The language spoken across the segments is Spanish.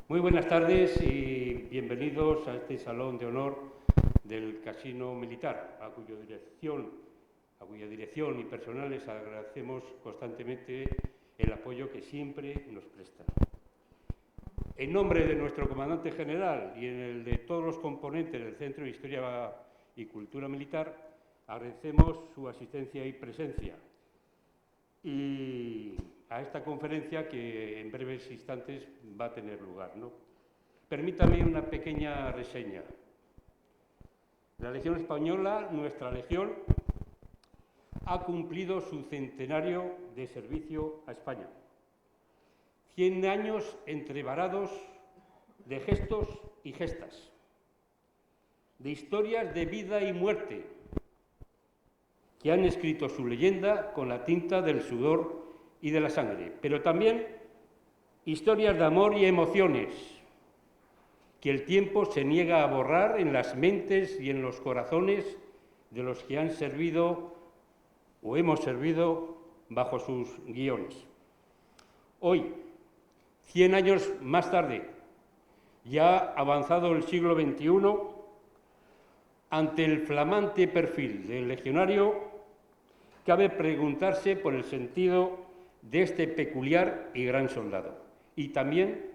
Muy buenas tardes y bienvenidos a este Salón de Honor del Casino Militar, a cuya dirección y personal les agradecemos constantemente el apoyo que siempre nos prestan. En nombre de nuestro comandante general y en el de todos los componentes del Centro de Historia y Cultura Militar, agradecemos su asistencia y presencia y a esta conferencia que en breves instantes va a tener lugar, ¿no? Permítame una pequeña reseña. La Legión Española, nuestra Legión, ha cumplido su centenario de servicio a España. 100 años entrevarados de gestos y gestas, de historias de vida y muerte, que han escrito su leyenda con la tinta del sudor y de la sangre, pero también historias de amor y emociones que el tiempo se niega a borrar en las mentes y en los corazones de los que han servido o hemos servido bajo sus guiones. Hoy, 100 años más tarde, ya avanzado el siglo XXI, ante el flamante perfil del legionario, cabe preguntarse por el sentido de este peculiar y gran soldado, y también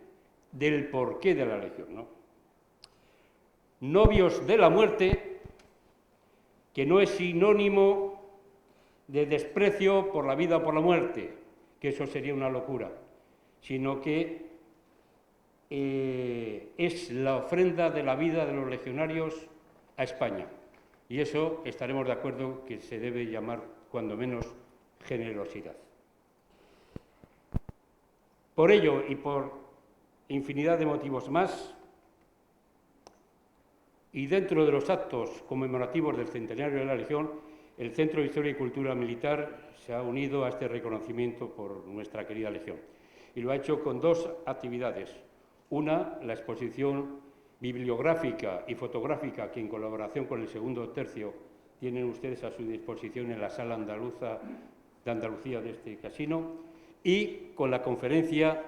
del porqué de la Legión, ¿no? Novios de la muerte, que no es sinónimo de desprecio por la vida o por la muerte, que eso sería una locura, sino que es la ofrenda de la vida de los legionarios a España. Y eso estaremos de acuerdo que se debe llamar, cuando menos, generosidad. Por ello y por infinidad de motivos más, y dentro de los actos conmemorativos del centenario de la Legión, el Centro de Historia y Cultura Militar se ha unido a este reconocimiento por nuestra querida Legión. Y lo ha hecho con dos actividades. Una, la exposición bibliográfica y fotográfica que en colaboración con el segundo tercio tienen ustedes a su disposición en la sala de Andalucía de este casino, y con la conferencia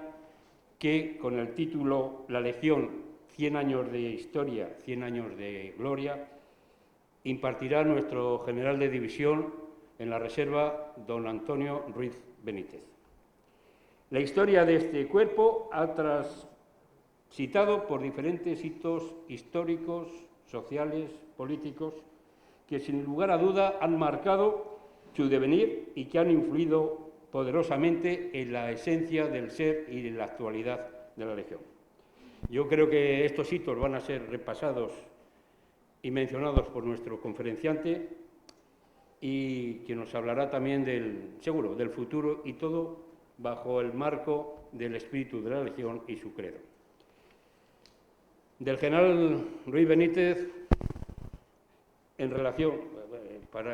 que, con el título La Legión, 100 años de historia, 100 años de gloria, impartirá nuestro general de división en la reserva, don Antonio Ruiz Benítez. La historia de este cuerpo ha transitado por diferentes hitos históricos, sociales, políticos, que sin lugar a duda han marcado su devenir y que han influido poderosamente en la esencia del ser y de la actualidad de la Legión. Yo creo que estos hitos van a ser repasados y mencionados por nuestro conferenciante, y que nos hablará también seguro, del futuro, y todo bajo el marco del espíritu de la Legión y su credo. Del general Ruiz Benítez, en relación,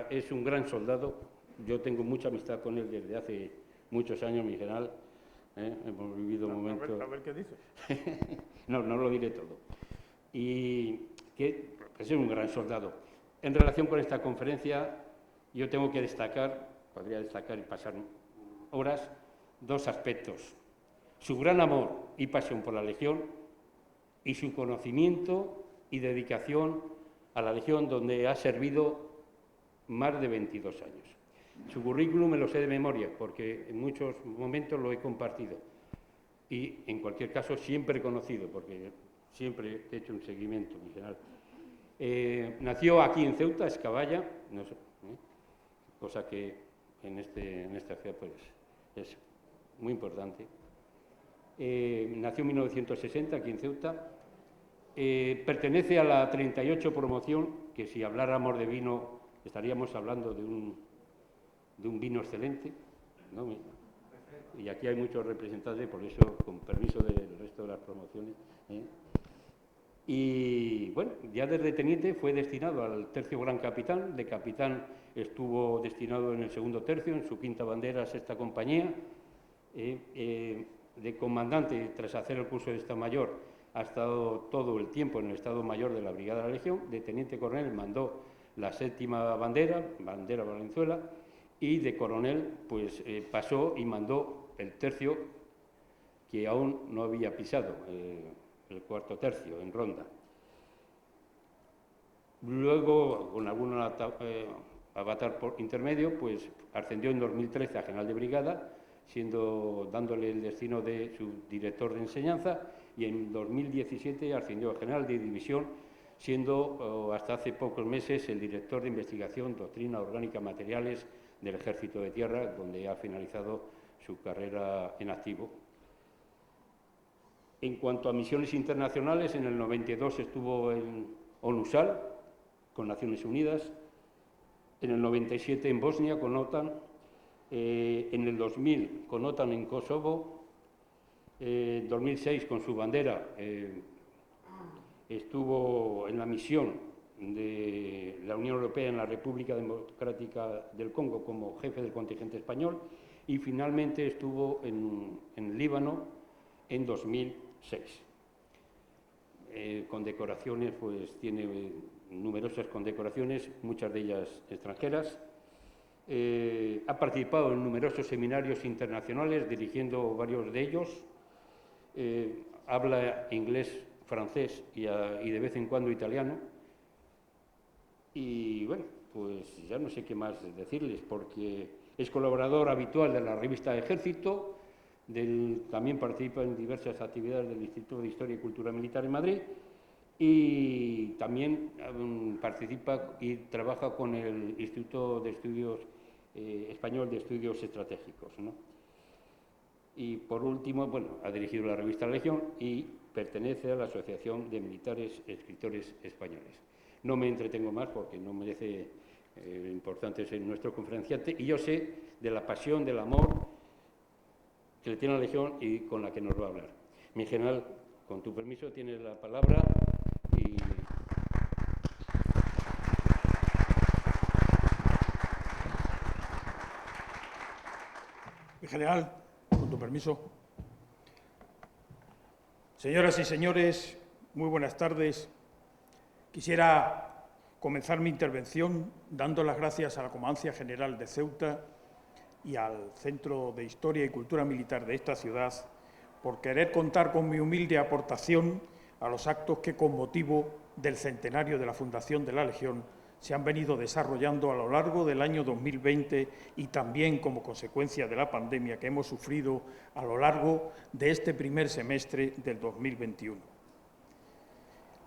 es un gran soldado, yo tengo mucha amistad con él desde hace muchos años, mi general, hemos vivido momentos... A ver qué dice. No lo diré todo. Y que es un gran soldado. En relación con esta conferencia, yo tengo que destacar, podría destacar y pasar horas, dos aspectos: su gran amor y pasión por la Legión y su conocimiento y dedicación a la Legión, donde ha servido más de 22 años. Su currículum me lo sé de memoria, porque en muchos momentos lo he compartido. Y, en cualquier caso, siempre he conocido, porque siempre he hecho un seguimiento, mi general. Nació aquí en Ceuta, Escaballa, no sé, cosa que en esta ciudad pues, es muy importante. Nació en 1960 aquí en Ceuta. Pertenece a la 38 promoción, que si habláramos de vino estaríamos hablando de un vino excelente, ¿no? Y aquí hay muchos representantes, por eso, con permiso del resto de las promociones. Y bueno, ya desde teniente fue destinado al tercio gran capitán. De capitán estuvo destinado en el segundo tercio, en su quinta bandera, sexta compañía. De comandante, tras hacer el curso de Estado Mayor, ha estado todo el tiempo en el Estado Mayor de la Brigada de la Legión. De teniente coronel mandó la séptima bandera Valenzuela, y de coronel pues pasó y mandó el tercio que aún no había pisado, el cuarto tercio, en Ronda. Luego, con algún avatar por intermedio, pues ascendió en 2013 a general de brigada, dándole el destino de su director de enseñanza, y en 2017 ascendió a general de división, siendo hasta hace pocos meses el director de investigación, doctrina orgánica, materiales del Ejército de Tierra, donde ha finalizado su carrera en activo. En cuanto a misiones internacionales, en el 92 estuvo en ONUSAL, con Naciones Unidas, en el 97 en Bosnia, con OTAN, en el 2000 con OTAN en Kosovo, en 2006 con su bandera estuvo en la misión de la Unión Europea en la República Democrática del Congo como jefe del contingente español, y finalmente estuvo en Líbano en 2006. Condecoraciones, pues tiene numerosas condecoraciones, muchas de ellas extranjeras. Ha participado en numerosos seminarios internacionales, dirigiendo varios de ellos. Habla inglés, francés y de vez en cuando italiano. Y bueno, pues ya no sé qué más decirles, porque es colaborador habitual de la revista Ejército, también participa en diversas actividades del Instituto de Historia y Cultura Militar en Madrid, y también participa y trabaja con el Instituto de Estudios Español de Estudios Estratégicos, ¿no? Y por último, bueno, ha dirigido la revista Legión y pertenece a la Asociación de Militares Escritores Españoles. No me entretengo más porque no merece importante ser nuestro conferenciante, y yo sé de la pasión, del amor que le tiene a la Legión y con la que nos va a hablar. Mi general, con tu permiso, tienes la palabra. Mi general, con tu permiso. Señoras y señores, muy buenas tardes. Quisiera comenzar mi intervención dando las gracias a la Comandancia General de Ceuta y al Centro de Historia y Cultura Militar de esta ciudad por querer contar con mi humilde aportación a los actos que, con motivo del centenario de la fundación de la Legión, se han venido desarrollando a lo largo del año 2020 y también como consecuencia de la pandemia que hemos sufrido a lo largo de este primer semestre del 2021.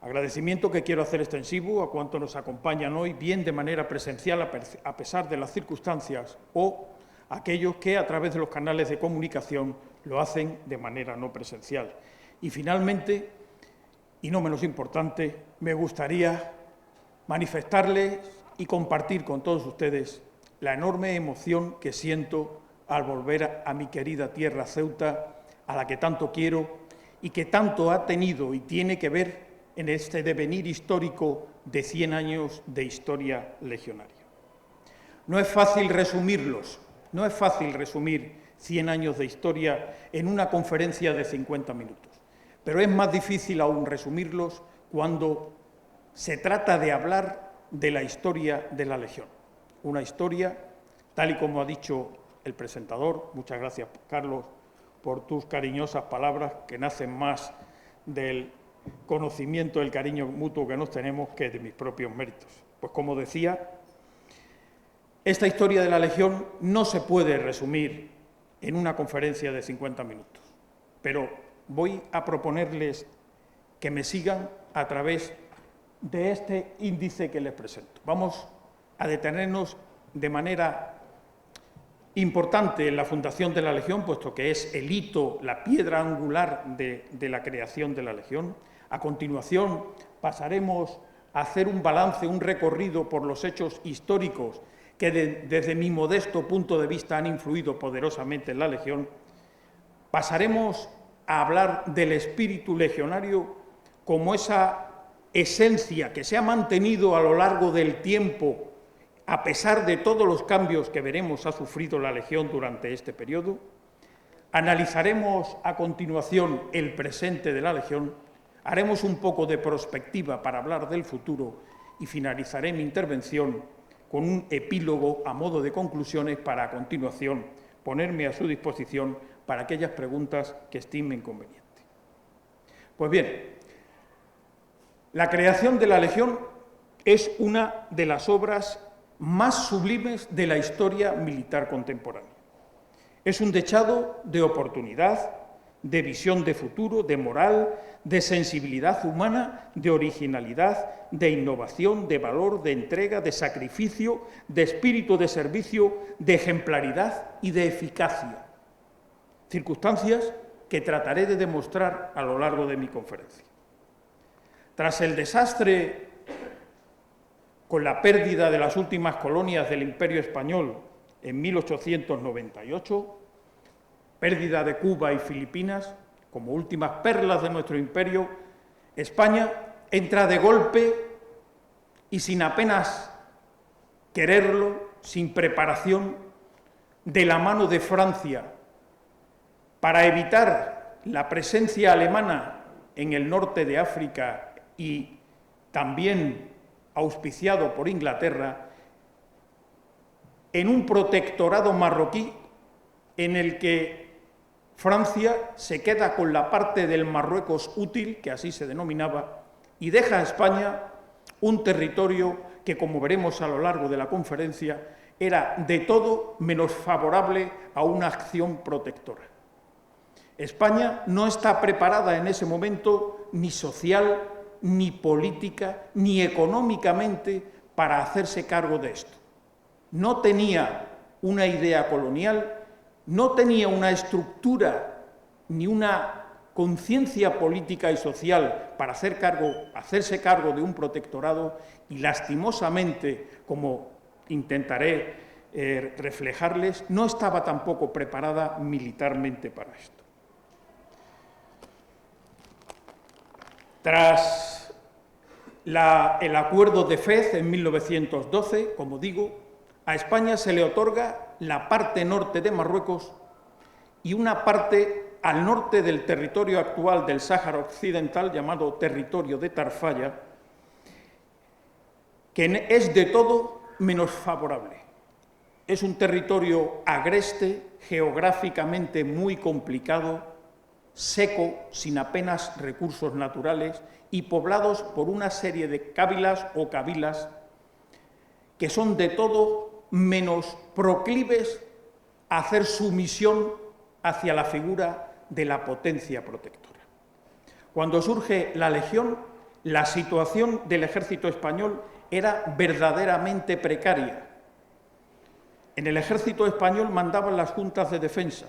Agradecimiento que quiero hacer extensivo a cuantos nos acompañan hoy, bien de manera presencial a pesar de las circunstancias, o a aquellos que a través de los canales de comunicación lo hacen de manera no presencial. Y finalmente, y no menos importante, me gustaría manifestarles y compartir con todos ustedes la enorme emoción que siento al volver a mi querida tierra Ceuta, a la que tanto quiero y que tanto ha tenido y tiene que ver en este devenir histórico de 100 años de historia legionaria. No es fácil resumirlos, no es fácil resumir 100 años de historia en una conferencia de 50 minutos, pero es más difícil aún resumirlos cuando se trata de hablar de la historia de la Legión. Una historia, tal y como ha dicho el presentador, muchas gracias, Carlos, por tus cariñosas palabras que nacen más del conocimiento, del cariño mutuo que nos tenemos que de mis propios méritos. Pues como decía, esta historia de la Legión no se puede resumir en una conferencia de 50 minutos, pero voy a proponerles que me sigan a través de este índice que les presento. Vamos a detenernos de manera importante en la fundación de la Legión, puesto que es el hito, la piedra angular de la creación de la Legión. A continuación pasaremos a hacer un balance, un recorrido por los hechos históricos que desde mi modesto punto de vista han influido poderosamente en la Legión. Pasaremos a hablar del espíritu legionario como esa esencia que se ha mantenido a lo largo del tiempo, a pesar de todos los cambios que veremos ha sufrido la Legión durante este periodo. Analizaremos a continuación el presente de la Legión, haremos un poco de prospectiva para hablar del futuro y finalizaré mi intervención con un epílogo a modo de conclusiones para a continuación ponerme a su disposición para aquellas preguntas que estimen conveniente. Pues bien, la creación de la Legión es una de las obras más sublimes de la historia militar contemporánea. Es un dechado de oportunidad, de visión de futuro, de moral, de sensibilidad humana, de originalidad, de innovación, de valor, de entrega, de sacrificio, de espíritu de servicio, de ejemplaridad y de eficacia. Circunstancias que trataré de demostrar a lo largo de mi conferencia. Tras el desastre con la pérdida de las últimas colonias del Imperio Español en 1898, pérdida de Cuba y Filipinas, como últimas perlas de nuestro imperio, España entra de golpe y sin apenas quererlo, sin preparación, de la mano de Francia, para evitar la presencia alemana en el norte de África y también auspiciado por Inglaterra, en un protectorado marroquí en el que Francia se queda con la parte del Marruecos útil, que así se denominaba, y deja a España un territorio que, como veremos a lo largo de la conferencia, era de todo menos favorable a una acción protectora. España no está preparada en ese momento ni social, ni política, ni económicamente para hacerse cargo de esto. No tenía una idea colonial, no tenía una estructura ni una conciencia política y social para hacerse cargo de un protectorado y, lastimosamente, como intentaré reflejarles, no estaba tampoco preparada militarmente para esto. Tras el acuerdo de Fez en 1912, como digo, a España se le otorga la parte norte de Marruecos y una parte al norte del territorio actual del Sáhara Occidental, llamado territorio de Tarfaya, que es de todo menos favorable. Es un territorio agreste, geográficamente muy complicado, seco, sin apenas recursos naturales y poblados por una serie de cábilas o cabilas que son de todo menos proclives a hacer sumisión hacia la figura de la potencia protectora. Cuando surge la Legión, la situación del ejército español era verdaderamente precaria. En el ejército español mandaban las juntas de defensa,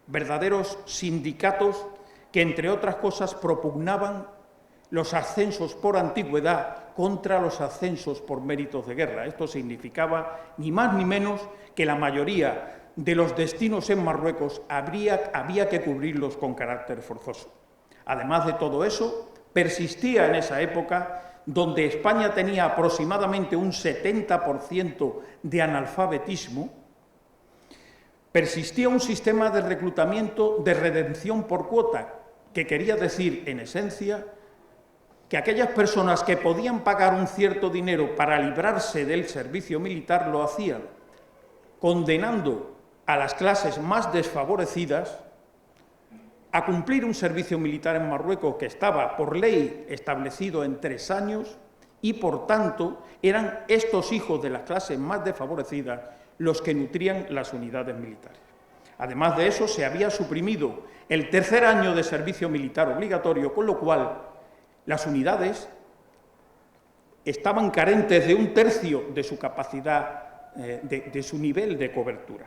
verdaderos sindicatos que, entre otras cosas, propugnaban los ascensos por antigüedad contra los ascensos por méritos de guerra. Esto significaba ni más ni menos que la mayoría de los destinos en Marruecos había que cubrirlos con carácter forzoso. Además de todo eso, persistía en esa época, donde España tenía aproximadamente un 70% de analfabetismo, persistía un sistema de reclutamiento de redención por cuota, que quería decir, en esencia, que aquellas personas que podían pagar un cierto dinero para librarse del servicio militar lo hacían, condenando a las clases más desfavorecidas a cumplir un servicio militar en Marruecos que estaba por ley establecido en 3 años y, por tanto, eran estos hijos de las clases más desfavorecidas los que nutrían las unidades militares. Además de eso, se había suprimido el 3er año de servicio militar obligatorio, con lo cual las unidades estaban carentes de 1/3 de su capacidad, de su nivel de cobertura.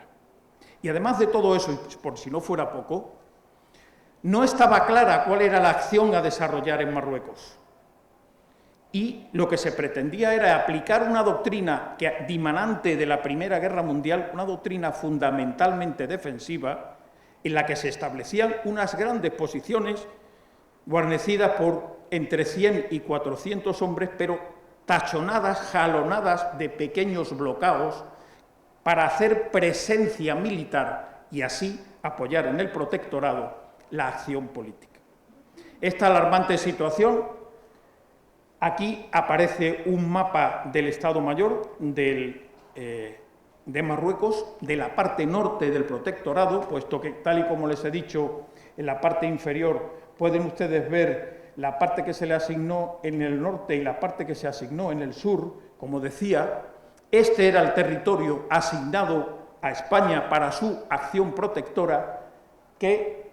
Y además de todo eso, y por si no fuera poco, no estaba clara cuál era la acción a desarrollar en Marruecos. Y lo que se pretendía era aplicar una doctrina dimanante de la Primera Guerra Mundial, una doctrina fundamentalmente defensiva, en la que se establecían unas grandes posiciones guarnecidas por entre 100 y 400 hombres, pero tachonadas, jalonadas de pequeños bloqueos para hacer presencia militar y así apoyar en el protectorado la acción política. Esta alarmante situación, aquí aparece un mapa del Estado Mayor de Marruecos, de la parte norte del protectorado, puesto que, tal y como les he dicho, en la parte inferior pueden ustedes ver la parte que se le asignó en el norte y la parte que se asignó en el sur, como decía, este era el territorio asignado a España para su acción protectora, que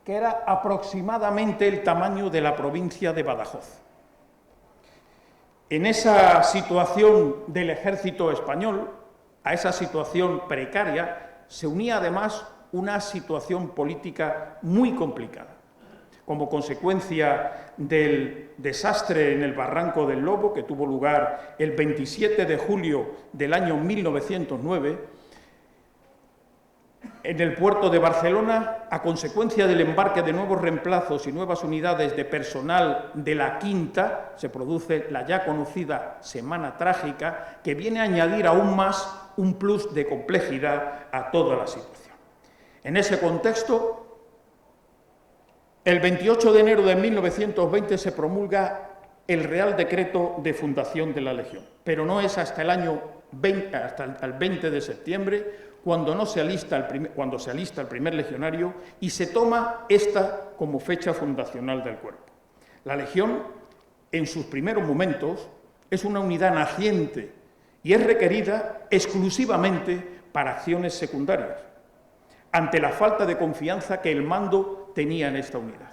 era aproximadamente el tamaño de la provincia de Badajoz. En esa situación del ejército español, a esa situación precaria, se unía además una situación política muy complicada. Como consecuencia del desastre en el Barranco del Lobo, que tuvo lugar el 27 de julio del año 1909, en el puerto de Barcelona, a consecuencia del embarque de nuevos reemplazos y nuevas unidades de personal de la Quinta, se produce la ya conocida Semana Trágica, que viene a añadir aún más un plus de complejidad a toda la situación. En ese contexto, el 28 de enero de 1920 se promulga el Real Decreto de fundación de la Legión, pero no es hasta el 20 de septiembre cuando se alista el primer legionario y se toma esta como fecha fundacional del cuerpo. La Legión, en sus primeros momentos, es una unidad naciente y es requerida exclusivamente para acciones secundarias, ante la falta de confianza que el mando tenía en esta unidad.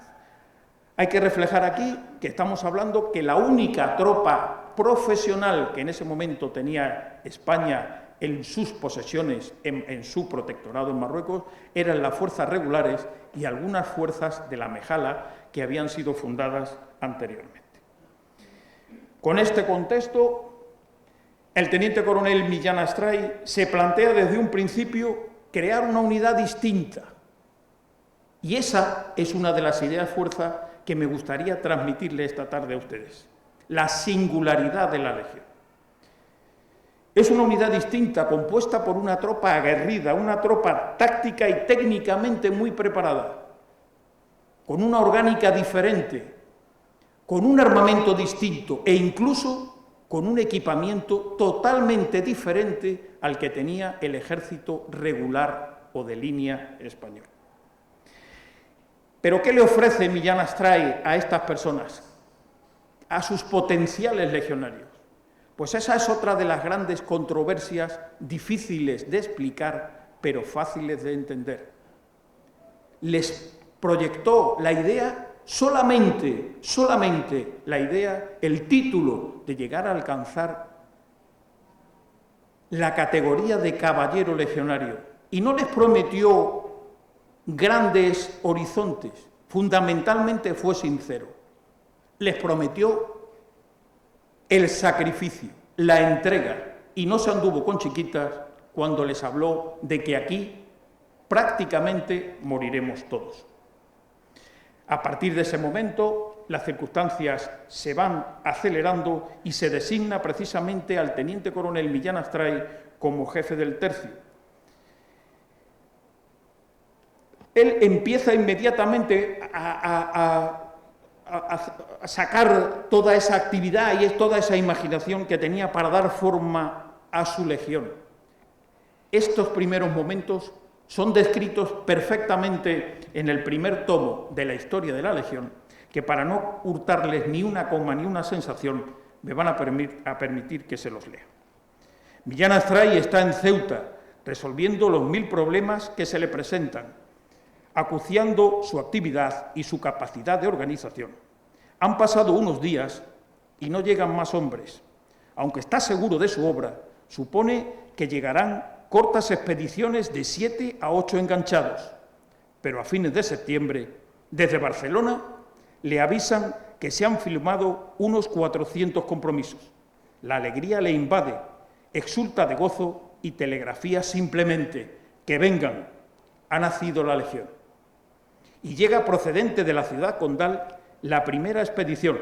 Hay que reflejar aquí que estamos hablando que la única tropa profesional que en ese momento tenía España en sus posesiones, en su protectorado en Marruecos, eran las fuerzas regulares y algunas fuerzas de la Mejala que habían sido fundadas anteriormente. Con este contexto, el teniente coronel Millán Astray se plantea desde un principio crear una unidad distinta. Y esa es una de las ideas fuerza que me gustaría transmitirle esta tarde a ustedes. La singularidad de la Legión. Es una unidad distinta, compuesta por una tropa aguerrida, una tropa táctica y técnicamente muy preparada, con una orgánica diferente, con un armamento distinto e incluso con un equipamiento totalmente diferente al que tenía el ejército regular o de línea español. ¿Pero qué le ofrece Millán Astray a estas personas, a sus potenciales legionarios? Pues esa es otra de las grandes controversias difíciles de explicar, pero fáciles de entender. Les proyectó la idea solamente la idea, el título de llegar a alcanzar la categoría de caballero legionario y no les prometió grandes horizontes, fundamentalmente fue sincero. Les prometió el sacrificio, la entrega, y no se anduvo con chiquitas cuando les habló de que aquí prácticamente moriremos todos. A partir de ese momento, las circunstancias se van acelerando y se designa precisamente al teniente coronel Millán Astray como jefe del tercio. Él empieza inmediatamente a sacar toda esa actividad y toda esa imaginación que tenía para dar forma a su legión. Estos primeros momentos son descritos perfectamente en el primer tomo de la historia de la Legión, que para no hurtarles ni una coma ni una sensación, me van a permitir que se los lea. Millán Astray está en Ceuta, resolviendo los 1000 problemas que se le presentan, acuciando su actividad y su capacidad de organización. Han pasado unos días y no llegan más hombres. Aunque está seguro de su obra, supone que llegarán cortas expediciones de 7 a 8 enganchados, pero a fines de septiembre, desde Barcelona, le avisan que se han firmado unos 400 compromisos. La alegría le invade, exulta de gozo y telegrafía simplemente: que vengan, ha nacido la Legión. Y llega procedente de la ciudad condal la primera expedición.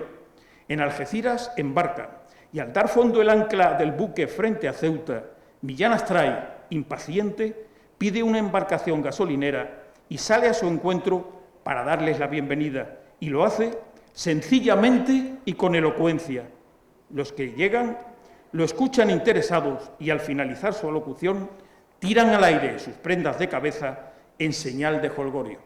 En Algeciras embarcan, y al dar fondo el ancla del buque frente a Ceuta, Millán Astray, impaciente, pide una embarcación gasolinera y sale a su encuentro para darles la bienvenida, y lo hace sencillamente y con elocuencia. Los que llegan lo escuchan interesados y al finalizar su alocución tiran al aire sus prendas de cabeza en señal de jolgorio.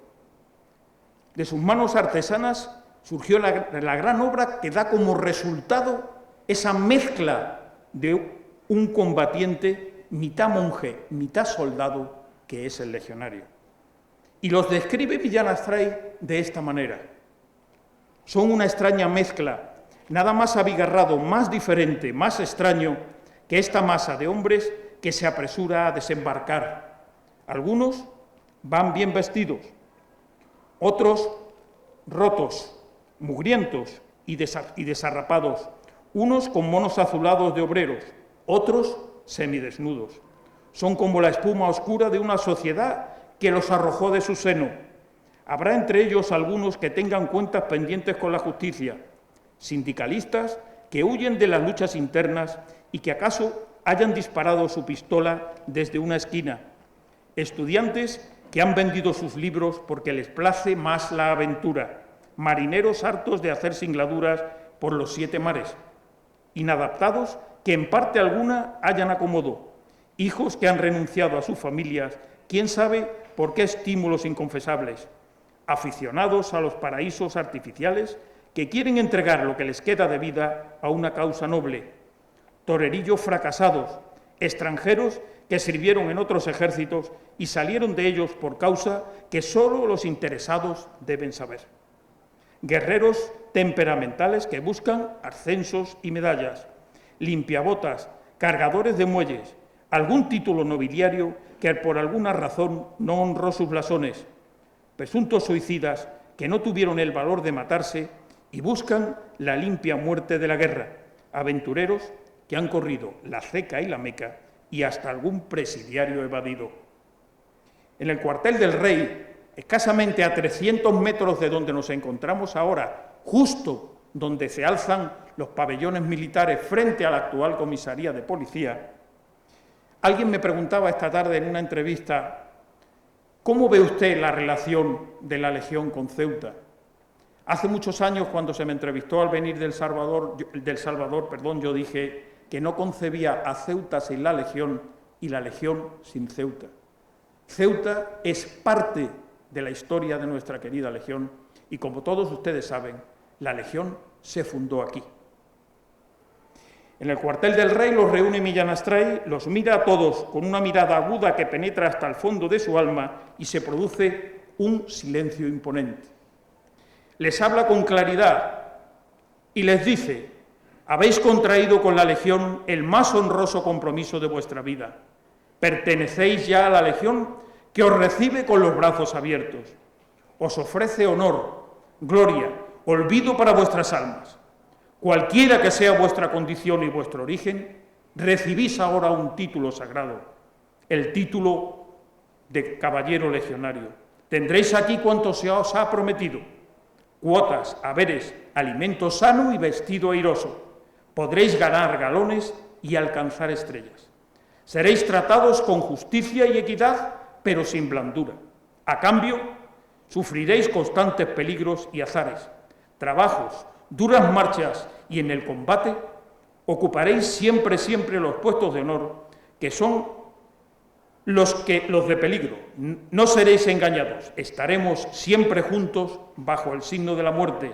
De sus manos artesanas surgió la gran obra que da como resultado esa mezcla de un combatiente mitad monje, mitad soldado, que es el legionario. Y los describe Millán Astray de esta manera. Son una extraña mezcla, nada más abigarrado, más diferente, más extraño que esta masa de hombres que se apresura a desembarcar. Algunos van bien vestidos, otros rotos, mugrientos y desarrapados, unos con monos azulados de obreros, otros semidesnudos. Son como la espuma oscura de una sociedad que los arrojó de su seno. Habrá entre ellos algunos que tengan cuentas pendientes con la justicia, sindicalistas que huyen de las luchas internas y que acaso hayan disparado su pistola desde una esquina, estudiantes que han vendido sus libros porque les place más la aventura, marineros hartos de hacer singladuras por los 7 mares, inadaptados que en parte alguna hayan acomodo, hijos que han renunciado a sus familias, quién sabe por qué estímulos inconfesables, aficionados a los paraísos artificiales que quieren entregar lo que les queda de vida a una causa noble, torerillos fracasados, extranjeros que sirvieron en otros ejércitos y salieron de ellos por causa que solo los interesados deben saber. Guerreros temperamentales que buscan ascensos y medallas, limpiabotas, cargadores de muelles, algún título nobiliario que por alguna razón no honró sus blasones, presuntos suicidas que no tuvieron el valor de matarse y buscan la limpia muerte de la guerra, aventureros que han corrido la Ceca y la Meca y hasta algún presidiario evadido. En el cuartel del Rey, escasamente a 300 metros de donde nos encontramos ahora, justo donde se alzan los pabellones militares frente a la actual comisaría de policía, alguien me preguntaba esta tarde en una entrevista, ¿cómo ve usted la relación de la Legión con Ceuta? Hace muchos años, cuando se me entrevistó al venir del Salvador, yo dije que no concebía a Ceuta sin la Legión y la Legión sin Ceuta. Ceuta es parte de la historia de nuestra querida Legión y, como todos ustedes saben, la Legión se fundó aquí. En el cuartel del Rey los reúne Millán Astray, los mira a todos con una mirada aguda que penetra hasta el fondo de su alma y se produce un silencio imponente. Les habla con claridad y les dice: habéis contraído con la Legión el más honroso compromiso de vuestra vida. Pertenecéis ya a la Legión que os recibe con los brazos abiertos. Os ofrece honor, gloria, olvido para vuestras almas. Cualquiera que sea vuestra condición y vuestro origen, recibís ahora un título sagrado, el título de caballero legionario. Tendréis aquí cuanto se os ha prometido: cuotas, haberes, alimento sano y vestido airoso. Podréis ganar galones y alcanzar estrellas. Seréis tratados con justicia y equidad, pero sin blandura. A cambio, sufriréis constantes peligros y azares, trabajos, duras marchas y en el combate ocuparéis siempre los puestos de honor, que son los de peligro. No seréis engañados, estaremos siempre juntos bajo el signo de la muerte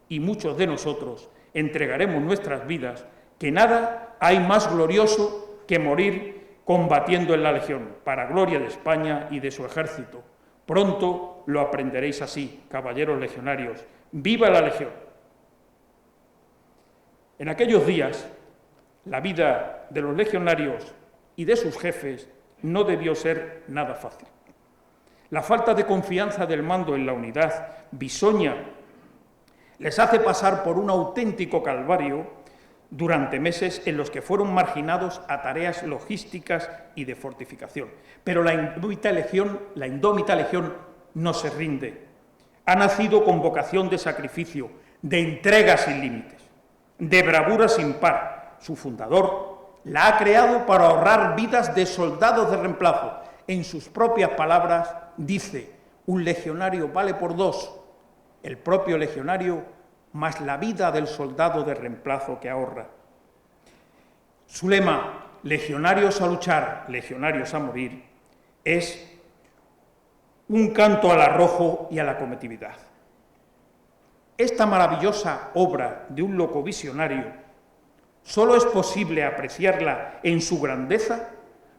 y muchos de nosotros entregaremos nuestras vidas, que nada hay más glorioso que morir combatiendo en la Legión, para gloria de España y de su ejército. Pronto lo aprenderéis así, caballeros legionarios. ¡Viva la Legión! En aquellos días, la vida de los legionarios y de sus jefes no debió ser nada fácil. La falta de confianza del mando en la unidad bisoña les hace pasar por un auténtico calvario durante meses en los que fueron marginados a tareas logísticas y de fortificación. Pero la indómita Legión no se rinde. Ha nacido con vocación de sacrificio, de entrega sin límites, de bravura sin par. Su fundador la ha creado para ahorrar vidas de soldados de reemplazo. En sus propias palabras dice: un legionario vale por 2. El propio legionario más la vida del soldado de reemplazo que ahorra. Su lema, legionarios a luchar, legionarios a morir, es un canto al arrojo y a la cometividad. esta maravillosa obra de un loco visionario solo es posible apreciarla en su grandeza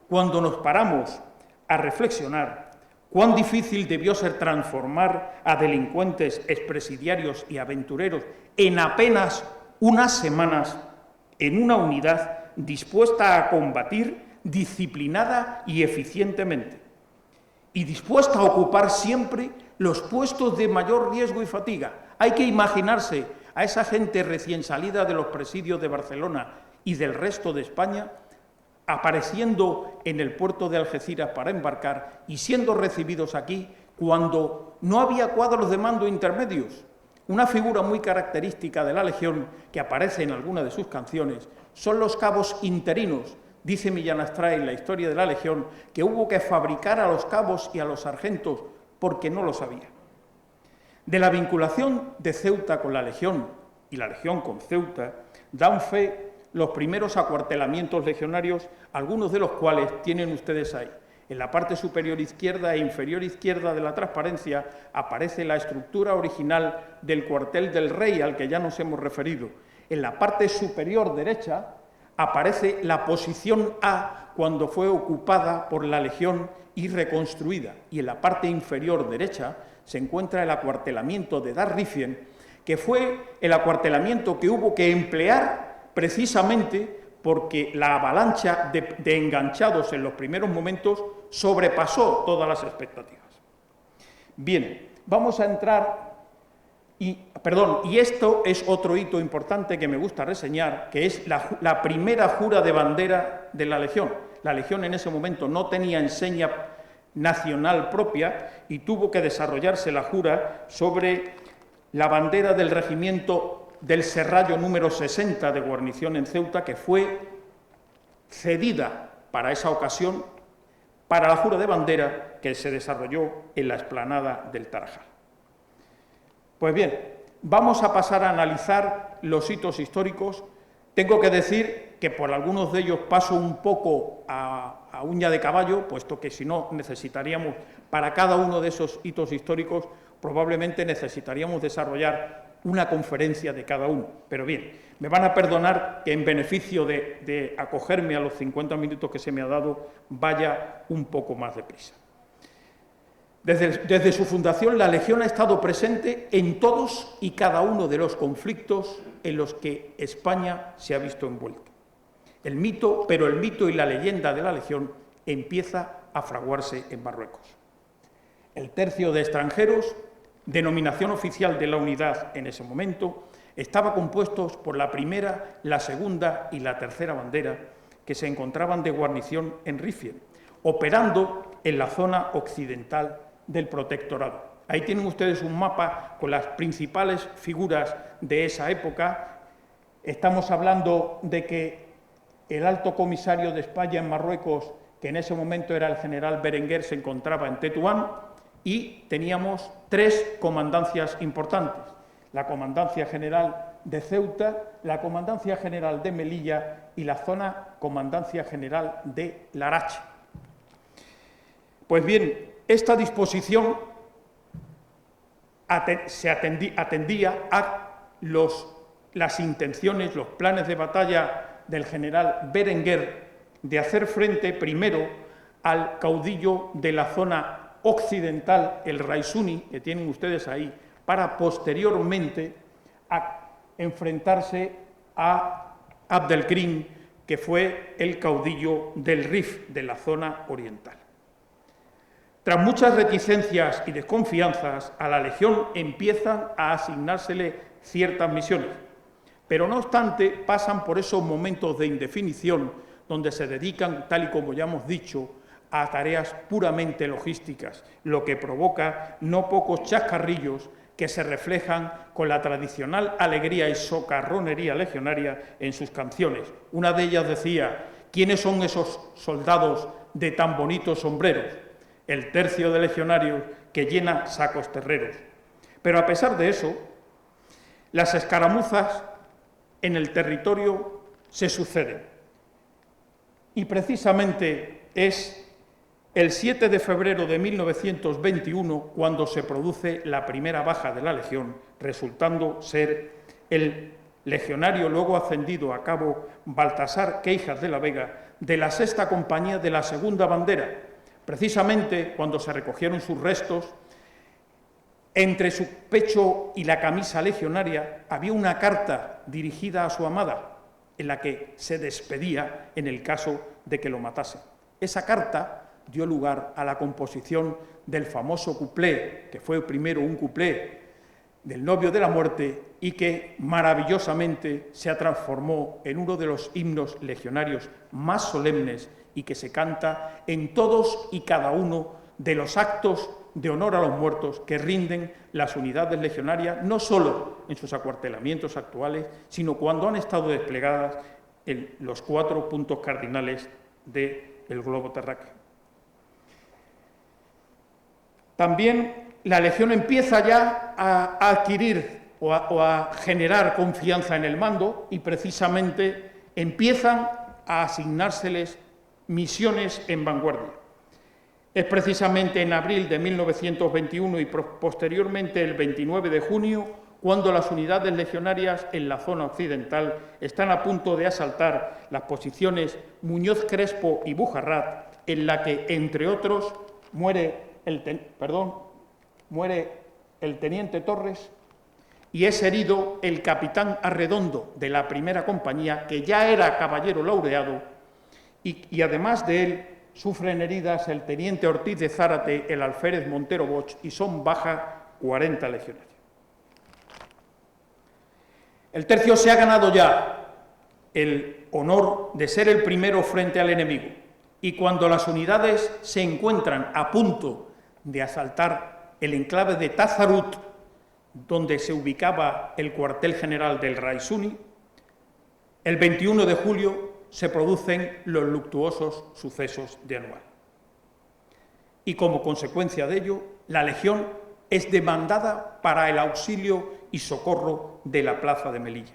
cuando nos paramos a reflexionar cuán difícil debió ser transformar a delincuentes, expresidiarios y aventureros en apenas unas semanas en una unidad dispuesta a combatir disciplinada y eficientemente, y dispuesta a ocupar siempre los puestos de mayor riesgo y fatiga. Hay que imaginarse a esa gente recién salida de los presidios de Barcelona y del resto de España apareciendo en el puerto de Algeciras para embarcar y siendo recibidos aquí cuando no había cuadros de mando intermedios. Una figura muy característica de la Legión, que aparece en alguna de sus canciones, son los cabos interinos. Dice Millán Astray en la historia de la Legión que hubo que fabricar a los cabos y a los sargentos porque no los había. De la vinculación de Ceuta con la Legión y la Legión con Ceuta dan fe los primeros acuartelamientos legionarios, algunos de los cuales tienen ustedes ahí. En la parte superior izquierda e inferior izquierda de la transparencia aparece la estructura original del cuartel del Rey, al que ya nos hemos referido. En la parte superior derecha aparece la posición A cuando fue ocupada por la Legión y reconstruida. Y en la parte inferior derecha se encuentra el acuartelamiento de Darrifien, que fue el acuartelamiento que hubo que emplear precisamente porque la avalancha de enganchados en los primeros momentos sobrepasó todas las expectativas. Bien, vamos a entrar, y esto es otro hito importante que me gusta reseñar, que es la primera jura de bandera de la Legión. La Legión en ese momento no tenía enseña nacional propia y tuvo que desarrollarse la jura sobre la bandera del regimiento del Serrallo número 60 de guarnición en Ceuta, que fue cedida para esa ocasión para la jura de bandera que se desarrolló en la explanada del Tarajal. Pues bien, vamos a pasar a analizar los hitos históricos. Tengo que decir que por algunos de ellos paso un poco a uña de caballo, puesto que si no necesitaríamos, para cada uno de esos hitos históricos, probablemente necesitaríamos desarrollar una conferencia de cada uno. Pero bien, me van a perdonar que en beneficio de acogerme a los 50 minutos que se me ha dado, vaya un poco más deprisa. Desde su fundación, la Legión ha estado presente en todos y cada uno de los conflictos en los que España se ha visto envuelta. El mito y la leyenda de la Legión empieza a fraguarse en Marruecos. El tercio de extranjeros, denominación oficial de la unidad en ese momento, estaba compuesto por la primera, la segunda y la tercera bandera, que se encontraban de guarnición en Rifien, operando en la zona occidental del protectorado. Ahí tienen ustedes un mapa con las principales figuras de esa época. Estamos hablando de que el alto comisario de España en Marruecos, que en ese momento era el general Berenguer, se encontraba en Tetuán, y teníamos tres comandancias importantes: la Comandancia General de Ceuta, la Comandancia General de Melilla y la zona Comandancia General de Larache. Pues bien, esta disposición atendía a las intenciones, los planes de batalla del general Berenguer de hacer frente primero al caudillo de la zona occidental, el Raisuni, que tienen ustedes ahí, para posteriormente a enfrentarse a Abdelkrim, que fue el caudillo del Rif, de la zona oriental. Tras muchas reticencias y desconfianzas, a la Legión empiezan a asignársele ciertas misiones, pero no obstante pasan por esos momentos de indefinición donde se dedican, tal y como ya hemos dicho, a tareas puramente logísticas, lo que provoca no pocos chascarrillos que se reflejan con la tradicional alegría y socarronería legionaria en sus canciones. Una de ellas decía: ¿quiénes son esos soldados de tan bonitos sombreros? El tercio de legionarios que llena sacos terreros. Pero a pesar de eso, las escaramuzas en el territorio se suceden. Y precisamente es el 7 de febrero de 1921, cuando se produce la primera baja de la Legión, resultando ser el legionario luego ascendido a cabo Baltasar Queijas de la Vega, de la 6ª Compañía de la Segunda Bandera. Precisamente cuando se recogieron sus restos, entre su pecho y la camisa legionaria había una carta dirigida a su amada, en la que se despedía en el caso de que lo matasen. Esa carta dio lugar a la composición del famoso cuplé, que fue primero un cuplé del Novio de la Muerte y que maravillosamente se transformó en uno de los himnos legionarios más solemnes y que se canta en todos y cada uno de los actos de honor a los muertos que rinden las unidades legionarias, no solo en sus acuartelamientos actuales, sino cuando han estado desplegadas en los 4 puntos cardinales del globo terráqueo. También la Legión empieza ya a adquirir o a generar confianza en el mando y precisamente empiezan a asignárseles misiones en vanguardia. Es precisamente en abril de 1921 y posteriormente el 29 de junio cuando las unidades legionarias en la zona occidental están a punto de asaltar las posiciones Muñoz Crespo y Bujarrat, en la que, entre otros, muere el teniente Torres y es herido el capitán Arredondo de la primera compañía, que ya era caballero laureado, y además de él sufren heridas el teniente Ortiz de Zárate, el alférez Montero Bosch, y son baja 40 legionarios. El tercio se ha ganado ya el honor de ser el primero frente al enemigo, y cuando las unidades se encuentran a punto de asaltar el enclave de Tazarut, donde se ubicaba el cuartel general del Raisuni, el 21 de julio se producen los luctuosos sucesos de Anual. Y como consecuencia de ello, la Legión es demandada para el auxilio y socorro de la plaza de Melilla.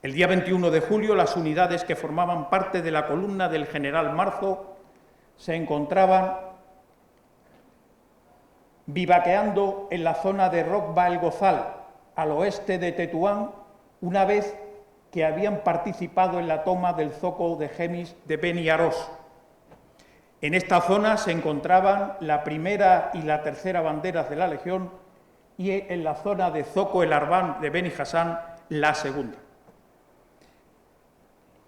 El día 21 de julio, las unidades que formaban parte de la columna del general Marzo se encontraban vivaqueando en la zona de Rocba el Gozal, al oeste de Tetuán, una vez que habían participado en la toma del zoco de Gemis de Beni Arós. En esta zona se encontraban la primera y la tercera banderas de la Legión y en la zona de Zoco el Arbán de Beni Hassán la segunda.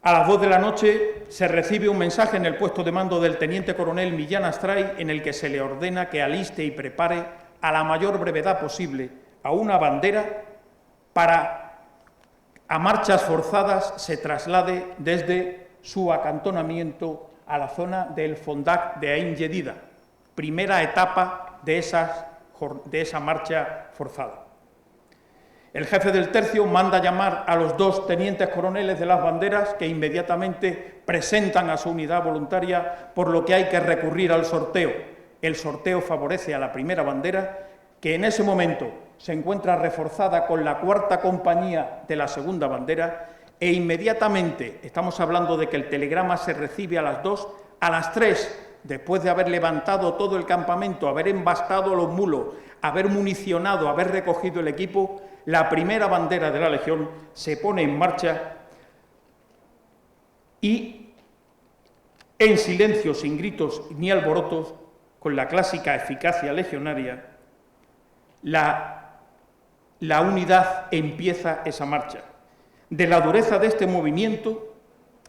A las 2 de la noche se recibe un mensaje en el puesto de mando del teniente coronel Millán Astray en el que se le ordena que aliste y prepare a la mayor brevedad posible a una bandera para a marchas forzadas se traslade desde su acantonamiento a la zona del Fondac de Ain Yedida, primera etapa de esa marcha forzada. El jefe del tercio manda llamar a los 2 tenientes coroneles de las banderas que inmediatamente presentan a su unidad voluntaria, por lo que hay que recurrir al sorteo. El sorteo favorece a la primera bandera, que en ese momento se encuentra reforzada con la 4ª compañía de la segunda bandera e inmediatamente, estamos hablando de que el telegrama se recibe a las 2, a las 3, después de haber levantado todo el campamento, haber embastado los mulos, haber municionado, haber recogido el equipo, la primera bandera de la Legión se pone en marcha y, en silencio, sin gritos ni alborotos, con la clásica eficacia legionaria, la unidad empieza esa marcha. De la dureza de este movimiento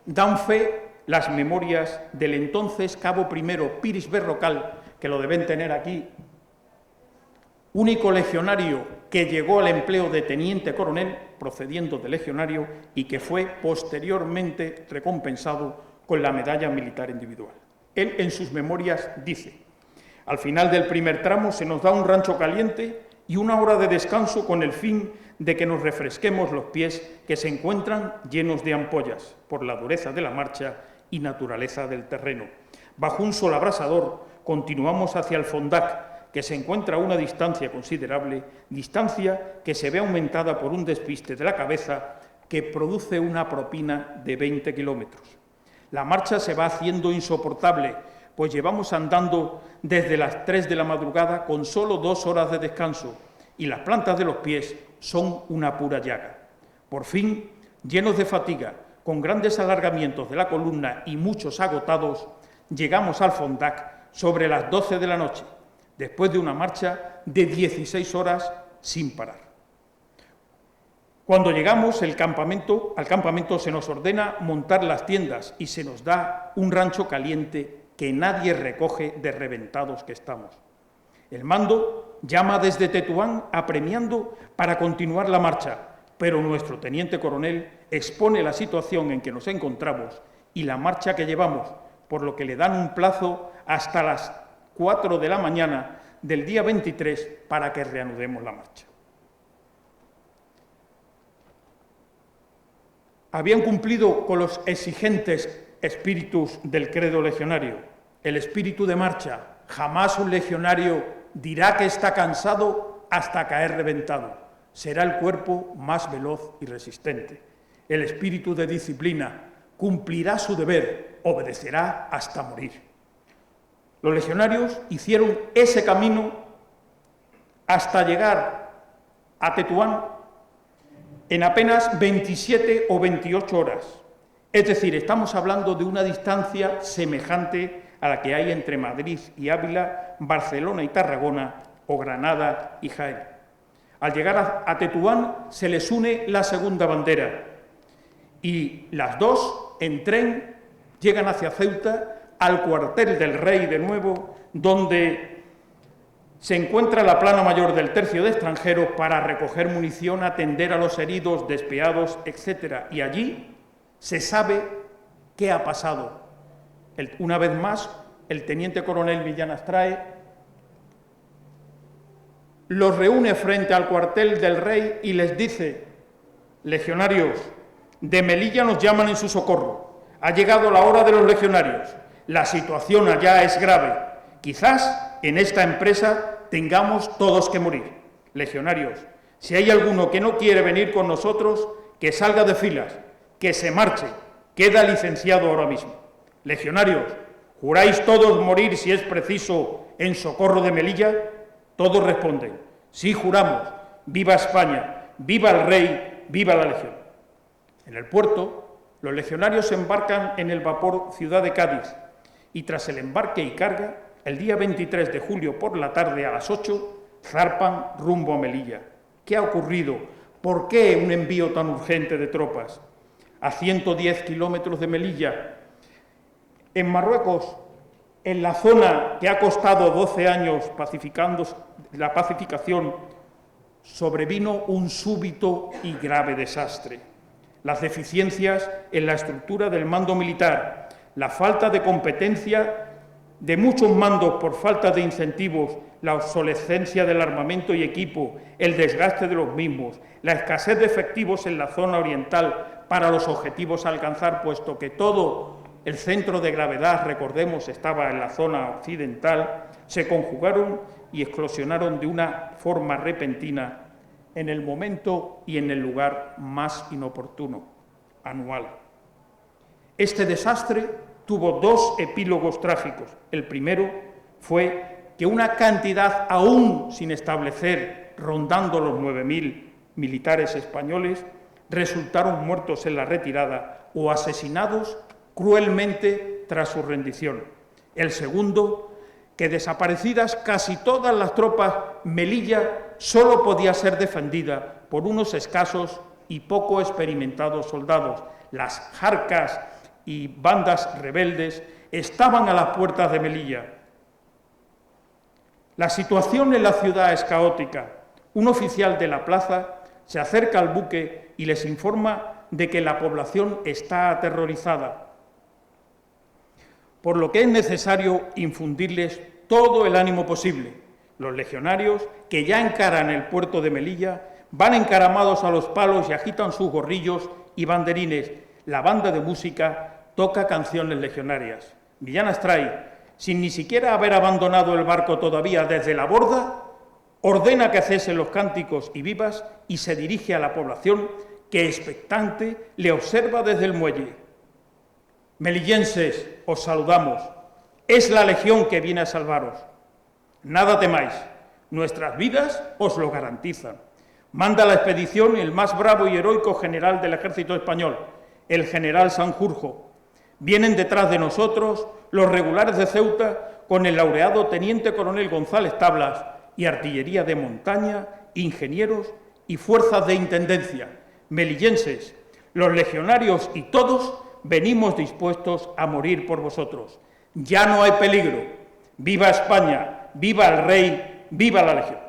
dan fe las memorias del entonces cabo primero Piris Berrocal, que lo deben tener aquí, único legionario que llegó al empleo de teniente coronel, procediendo de legionario, y que fue posteriormente recompensado con la medalla militar individual. Él, en sus memorias, dice: al final del primer tramo se nos da un rancho caliente y una hora de descanso con el fin de que nos refresquemos los pies, que se encuentran llenos de ampollas por la dureza de la marcha y naturaleza del terreno. Bajo un sol abrasador continuamos hacia el Fondac, que se encuentra a una distancia considerable, distancia que se ve aumentada por un despiste de la cabeza que produce una propina de 20 kilómetros. La marcha se va haciendo insoportable, pues llevamos andando desde las 3 de la madrugada con solo 2 horas de descanso y las plantas de los pies son una pura llaga. Por fin, llenos de fatiga, con grandes alargamientos de la columna y muchos agotados, llegamos al Fondac sobre las 12 de la noche, después de una marcha de 16 horas sin parar. Cuando llegamos al campamento se nos ordena montar las tiendas y se nos da un rancho caliente que nadie recoge de reventados que estamos. El mando llama desde Tetuán apremiando para continuar la marcha, pero nuestro teniente coronel expone la situación en que nos encontramos y la marcha que llevamos, por lo que le dan un plazo hasta las 4 de la mañana del día 23 para que reanudemos la marcha. Habían cumplido con los exigentes espíritus del credo legionario, el espíritu de marcha. Jamás un legionario dirá que está cansado hasta caer reventado. Será el cuerpo más veloz y resistente. El espíritu de disciplina cumplirá su deber, obedecerá hasta morir. Los legionarios hicieron ese camino hasta llegar a Tetuán en apenas 27 o 28 horas. Es decir, estamos hablando de una distancia semejante a la que hay entre Madrid y Ávila, Barcelona y Tarragona, o Granada y Jaén. Al llegar a Tetuán se les une la segunda bandera y las dos en tren llegan hacia Ceuta, al cuartel del Rey de nuevo, donde se encuentra la plana mayor del tercio de extranjeros para recoger munición, atender a los heridos, despeados, etc. Y allí se sabe qué ha pasado. Una vez más, el teniente coronel Millán Astray los reúne frente al cuartel del Rey y les dice: legionarios, de Melilla nos llaman en su socorro. Ha llegado la hora de los legionarios. La situación allá es grave. Quizás en esta empresa tengamos todos que morir. Legionarios, si hay alguno que no quiere venir con nosotros, que salga de filas, que se marche, queda licenciado ahora mismo. Legionarios, ¿juráis todos morir si es preciso en socorro de Melilla? Todos responden: sí, juramos. ¡Viva España! ¡Viva el Rey! ¡Viva la Legión! En el puerto, los legionarios se embarcan en el vapor Ciudad de Cádiz y tras el embarque y carga, el día 23 de julio por la tarde a las 8, zarpan rumbo a Melilla. ¿Qué ha ocurrido? ¿Por qué un envío tan urgente de tropas? A 110 kilómetros de Melilla, en Marruecos, en la zona que ha costado 12 años pacificando la pacificación, sobrevino un súbito y grave desastre. Las deficiencias en la estructura del mando militar, la falta de competencia de muchos mandos por falta de incentivos, la obsolescencia del armamento y equipo, el desgaste de los mismos, la escasez de efectivos en la zona oriental para los objetivos a alcanzar, puesto que todo el centro de gravedad, recordemos, estaba en la zona occidental, se conjugaron y explosionaron de una forma repentina en el momento y en el lugar más inoportuno, anual. Este desastre tuvo dos epílogos trágicos. El primero fue que una cantidad aún sin establecer, rondando los 9.000 militares españoles, resultaron muertos en la retirada o asesinados cruelmente tras su rendición. El segundo, que desaparecidas casi todas las tropas, Melilla solo podía ser defendida por unos escasos y poco experimentados soldados. Las jarcas y bandas rebeldes estaban a las puertas de Melilla. La situación en la ciudad es caótica. Un oficial de la plaza se acerca al buque y les informa de que la población está aterrorizada, por lo que es necesario infundirles todo el ánimo posible. Los legionarios, que ya encaran el puerto de Melilla, van encaramados a los palos y agitan sus gorrillos y banderines. La banda de música toca canciones legionarias. Millán Astray, sin ni siquiera haber abandonado el barco todavía desde la borda, ordena que cesen los cánticos y vivas y se dirige a la población que, expectante, le observa desde el muelle. Melillenses, os saludamos. Es la Legión que viene a salvaros. Nada temáis, nuestras vidas os lo garantizan. Manda la expedición el más bravo y heroico general del ejército español, el general Sanjurjo. Vienen detrás de nosotros los regulares de Ceuta con el laureado teniente coronel González Tablas y artillería de montaña, ingenieros y fuerzas de intendencia, melillenses, los legionarios y todos venimos dispuestos a morir por vosotros. Ya no hay peligro. ¡Viva España! ¡Viva el rey! ¡Viva la Legión!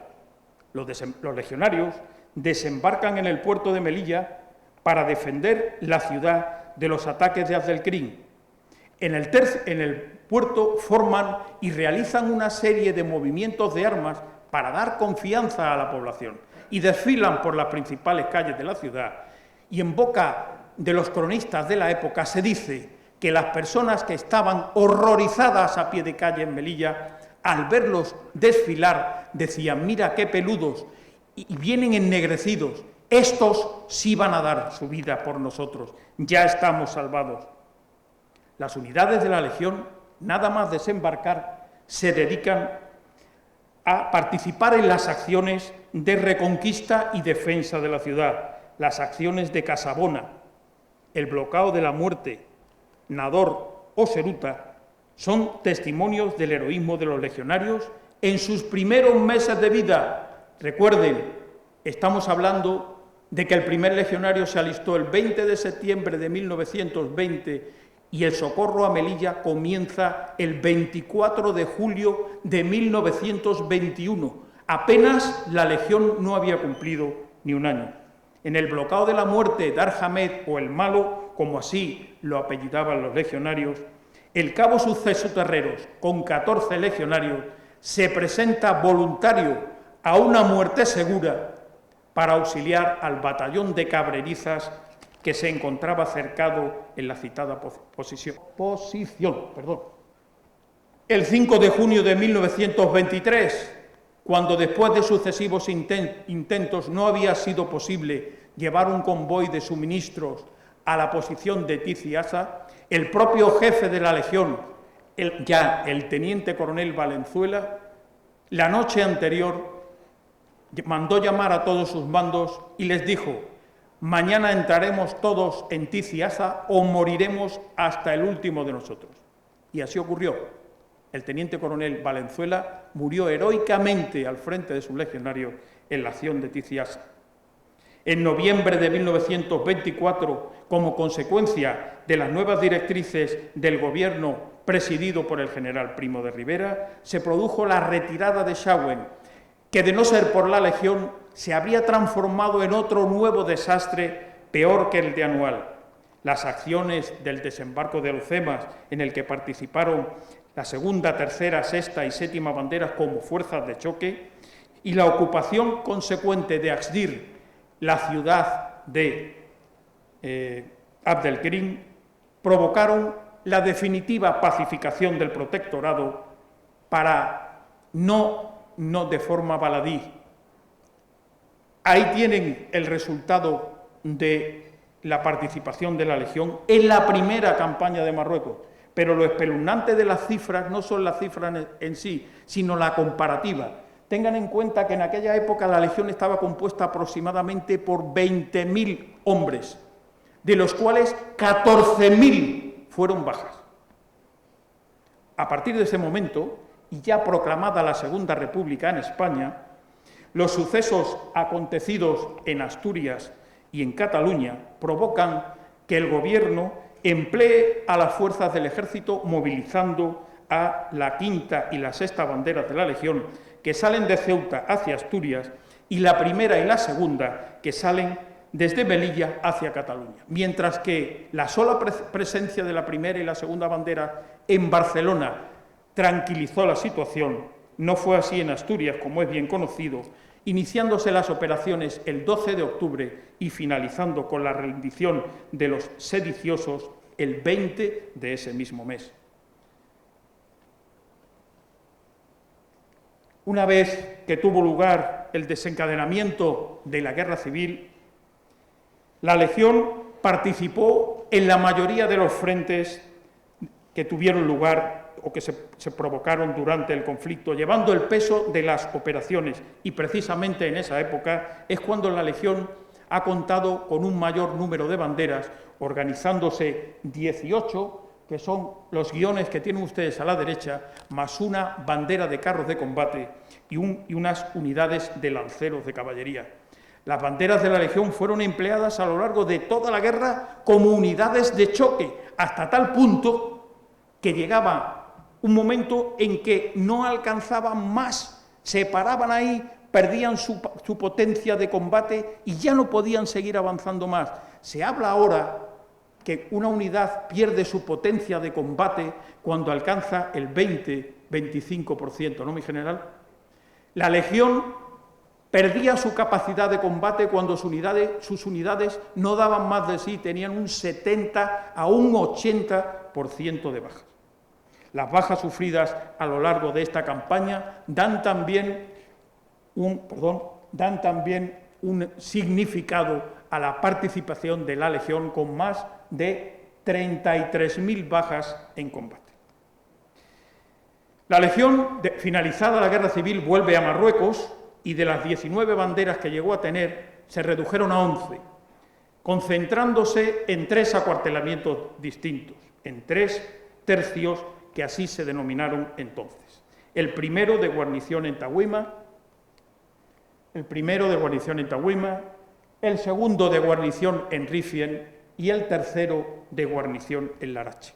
Los legionarios desembarcan en el puerto de Melilla para defender la ciudad de los ataques de Abdelkrim. En el puerto forman y realizan una serie de movimientos de armas para dar confianza a la población y desfilan por las principales calles de la ciudad. Y en boca de los cronistas de la época se dice que las personas que estaban horrorizadas a pie de calle en Melilla, al verlos desfilar, decían: mira qué peludos, y vienen ennegrecidos, estos sí van a dar su vida por nosotros, ya estamos salvados. Las unidades de la Legión, nada más desembarcar, se dedican a participar en las acciones de reconquista y defensa de la ciudad, las acciones de Casabona, el bloqueo de la Muerte, Nador o Ceruta, son testimonios del heroísmo de los legionarios en sus primeros meses de vida. Recuerden, estamos hablando de que el primer legionario se alistó el 20 de septiembre de 1920 y el socorro a Melilla comienza el 24 de julio de 1921. Apenas la Legión no había cumplido ni un año. En el bloqueo de la Muerte, Dar Hamed o el Malo, como así lo apellidaban los legionarios, el cabo Suceso Terreros, con 14 legionarios, se presenta voluntario a una muerte segura para auxiliar al batallón de Cabrerizas que se encontraba cercado en la citada posición. El 5 de junio de 1923, cuando después de sucesivos intentos no había sido posible llevar un convoy de suministros a la posición de Tiziasa, el propio jefe de la Legión, el teniente coronel Valenzuela, la noche anterior mandó llamar a todos sus mandos y les dijo: mañana entraremos todos en Tiziasa o moriremos hasta el último de nosotros. Y así ocurrió. El teniente coronel Valenzuela murió heroicamente al frente de sus legionarios en la acción de Tiziasa. En noviembre de 1924, como consecuencia de las nuevas directrices del gobierno presidido por el general Primo de Rivera, se produjo la retirada de Schauen, que de no ser por la Legión se habría transformado en otro nuevo desastre peor que el de Anual. Las acciones del desembarco de Alhucemas, en el que participaron la segunda, tercera, sexta y séptima banderas como fuerzas de choque, y la ocupación consecuente de Axdir, la ciudad de Abdelkrim, provocaron la definitiva pacificación del protectorado para no de forma baladí. Ahí tienen el resultado de la participación de la Legión en la primera campaña de Marruecos. Pero lo espeluznante de las cifras no son las cifras en sí, sino la comparativa. Tengan en cuenta que en aquella época la Legión estaba compuesta aproximadamente por 20.000 hombres, de los cuales 14.000 fueron bajas. A partir de ese momento, y ya proclamada la Segunda República en España, los sucesos acontecidos en Asturias y en Cataluña provocan que el Gobierno emplee a las fuerzas del Ejército movilizando a la quinta y la sexta banderas de la Legión, que salen de Ceuta hacia Asturias, y la primera y la segunda, que salen desde Melilla hacia Cataluña. Mientras que la sola presencia de la primera y la segunda bandera en Barcelona tranquilizó la situación, no fue así en Asturias, como es bien conocido, iniciándose las operaciones el 12 de octubre y finalizando con la rendición de los sediciosos el 20 de ese mismo mes. Una vez que tuvo lugar el desencadenamiento de la guerra civil, la Legión participó en la mayoría de los frentes que tuvieron lugar o que se provocaron durante el conflicto, llevando el peso de las operaciones. Y precisamente en esa época es cuando la Legión ha contado con un mayor número de banderas, organizándose 18, que son los guiones que tienen ustedes a la derecha, más una bandera de carros de combate y unas unidades de lanceros de caballería. Las banderas de la Legión fueron empleadas a lo largo de toda la guerra como unidades de choque, hasta tal punto que llegaba un momento en que no alcanzaban más, se paraban ahí, perdían su potencia de combate y ya no podían seguir avanzando más. Se habla ahora que una unidad pierde su potencia de combate cuando alcanza el 20-25%, ¿no, mi general? La Legión perdía su capacidad de combate cuando sus unidades no daban más de sí, tenían un 70 a un 80% de bajas. Las bajas sufridas a lo largo de esta campaña dan también un significado a la participación de la Legión, con más de 33.000 bajas en combate. La Legión, finalizada la Guerra Civil, vuelve a Marruecos y de las 19 banderas que llegó a tener, se redujeron a 11, concentrándose en 3 acuartelamientos distintos, en 3 tercios que así se denominaron entonces. El primero de guarnición en Tahuima, el segundo de guarnición en Rifien y el tercero de guarnición en Larache.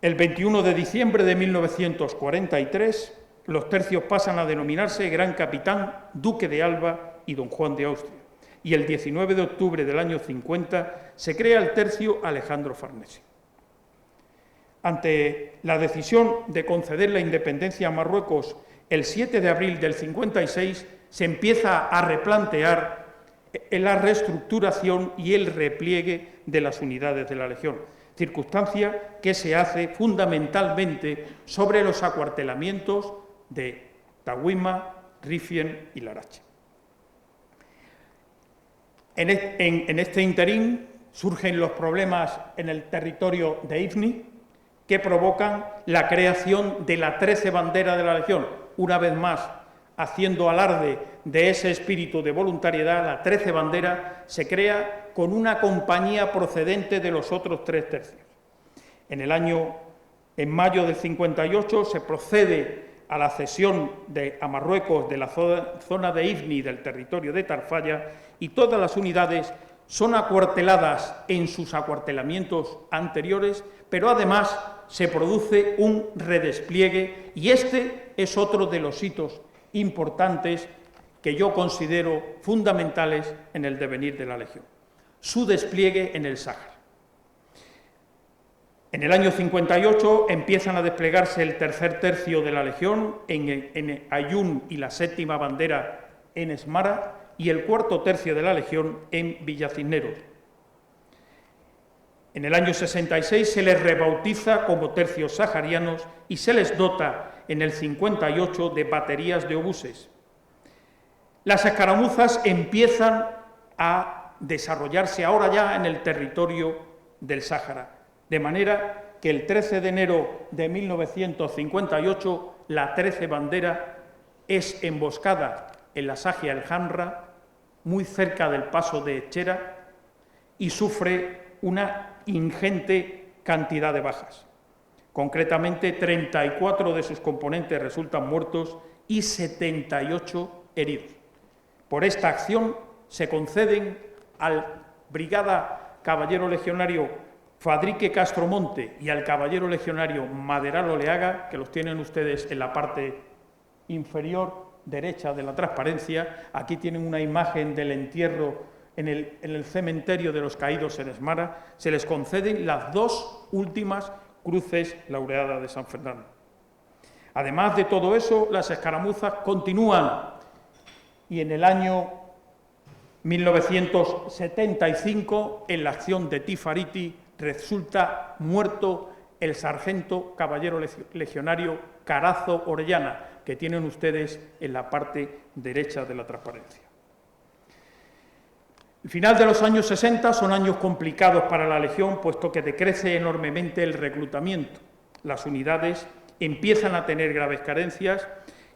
El 21 de diciembre de 1943, los tercios pasan a denominarse Gran Capitán, Duque de Alba y Don Juan de Austria. Y el 19 de octubre del año 50 se crea el tercio Alejandro Farnese. Ante la decisión de conceder la independencia a Marruecos el 7 de abril del 56, se empieza a replantear la reestructuración y el repliegue de las unidades de la Legión, circunstancia que se hace fundamentalmente sobre los acuartelamientos de Tahuima, Rifien y Larache. En este interín surgen los problemas en el territorio de Ifni, que provocan la creación de la 13 bandera de la Legión. Una vez más, haciendo alarde de ese espíritu de voluntariedad, la 13 bandera se crea con una compañía procedente de los otros 3 tercios. En mayo del 58 se procede a la cesión a Marruecos de la zona de Ifni del territorio de Tarfaya, y todas las unidades son acuarteladas en sus acuartelamientos anteriores, pero además se produce un redespliegue, y este es otro de los hitos importantes que yo considero fundamentales en el devenir de la Legión: su despliegue en el Sáhara. En el año 58 empiezan a desplegarse el tercer tercio de la Legión en Ayun y la 7ª bandera en Esmara, y el 4º tercio de la Legión en Villacisneros. En el año 66 se les rebautiza como tercios saharianos y se les dota en el 58 de baterías de obuses. Las escaramuzas empiezan a desarrollarse ahora ya en el territorio del Sáhara, de manera que el 13 de enero de 1958 la 13 bandera es emboscada en la Sagia El Hamra, muy cerca del paso de Echera, y sufre una ingente cantidad de bajas. Concretamente, 34 de sus componentes resultan muertos y 78 heridos. Por esta acción se conceden al Brigada Caballero Legionario Fadrique Castromonte y al Caballero Legionario Maderal Oleaga, que los tienen ustedes en la parte inferior derecha de la transparencia. Aquí tienen una imagen del entierro en el cementerio de los caídos en Esmara. Se les conceden las 2 últimas cruces laureadas de San Fernando. Además de todo eso, las escaramuzas continúan, y en el año 1975, en la acción de Tifariti, resulta muerto el sargento caballero legionario Carazo Orellana, que tienen ustedes en la parte derecha de la transparencia. El final de los años 60 son años complicados para la Legión, puesto que decrece enormemente el reclutamiento. Las unidades empiezan a tener graves carencias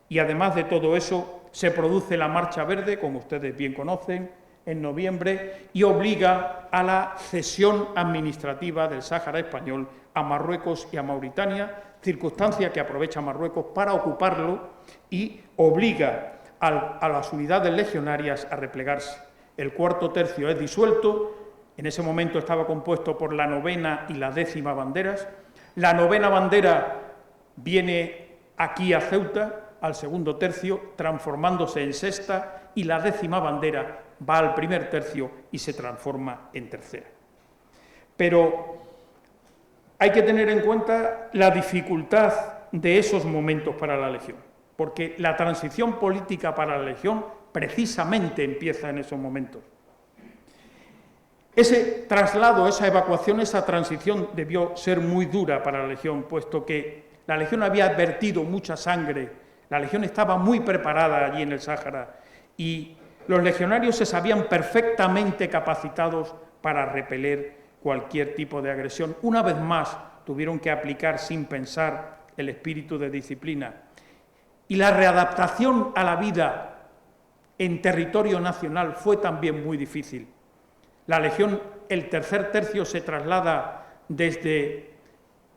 y, además de todo eso, se produce la Marcha Verde, como ustedes bien conocen, en noviembre, y obliga a la cesión administrativa del Sáhara español a Marruecos y a Mauritania, circunstancia que aprovecha Marruecos para ocuparlo y obliga a las unidades legionarias a replegarse. El cuarto tercio es disuelto, en ese momento estaba compuesto por la 9ª y la 10ª banderas. La 9ª bandera viene aquí a Ceuta, al segundo tercio, transformándose en 6ª, y la 10ª bandera va al primer tercio y se transforma en 3ª. Pero hay que tener en cuenta la dificultad de esos momentos para la Legión, porque la transición política para la Legión precisamente empieza en esos momentos. Ese traslado, esa evacuación, esa transición debió ser muy dura para la Legión, puesto que la Legión había vertido mucha sangre, la Legión estaba muy preparada allí en el Sáhara y los legionarios se sabían perfectamente capacitados para repeler cualquier tipo de agresión. Una vez más tuvieron que aplicar sin pensar el espíritu de disciplina. Y la readaptación a la vida en territorio nacional fue también muy difícil. La Legión, el tercer tercio, se traslada desde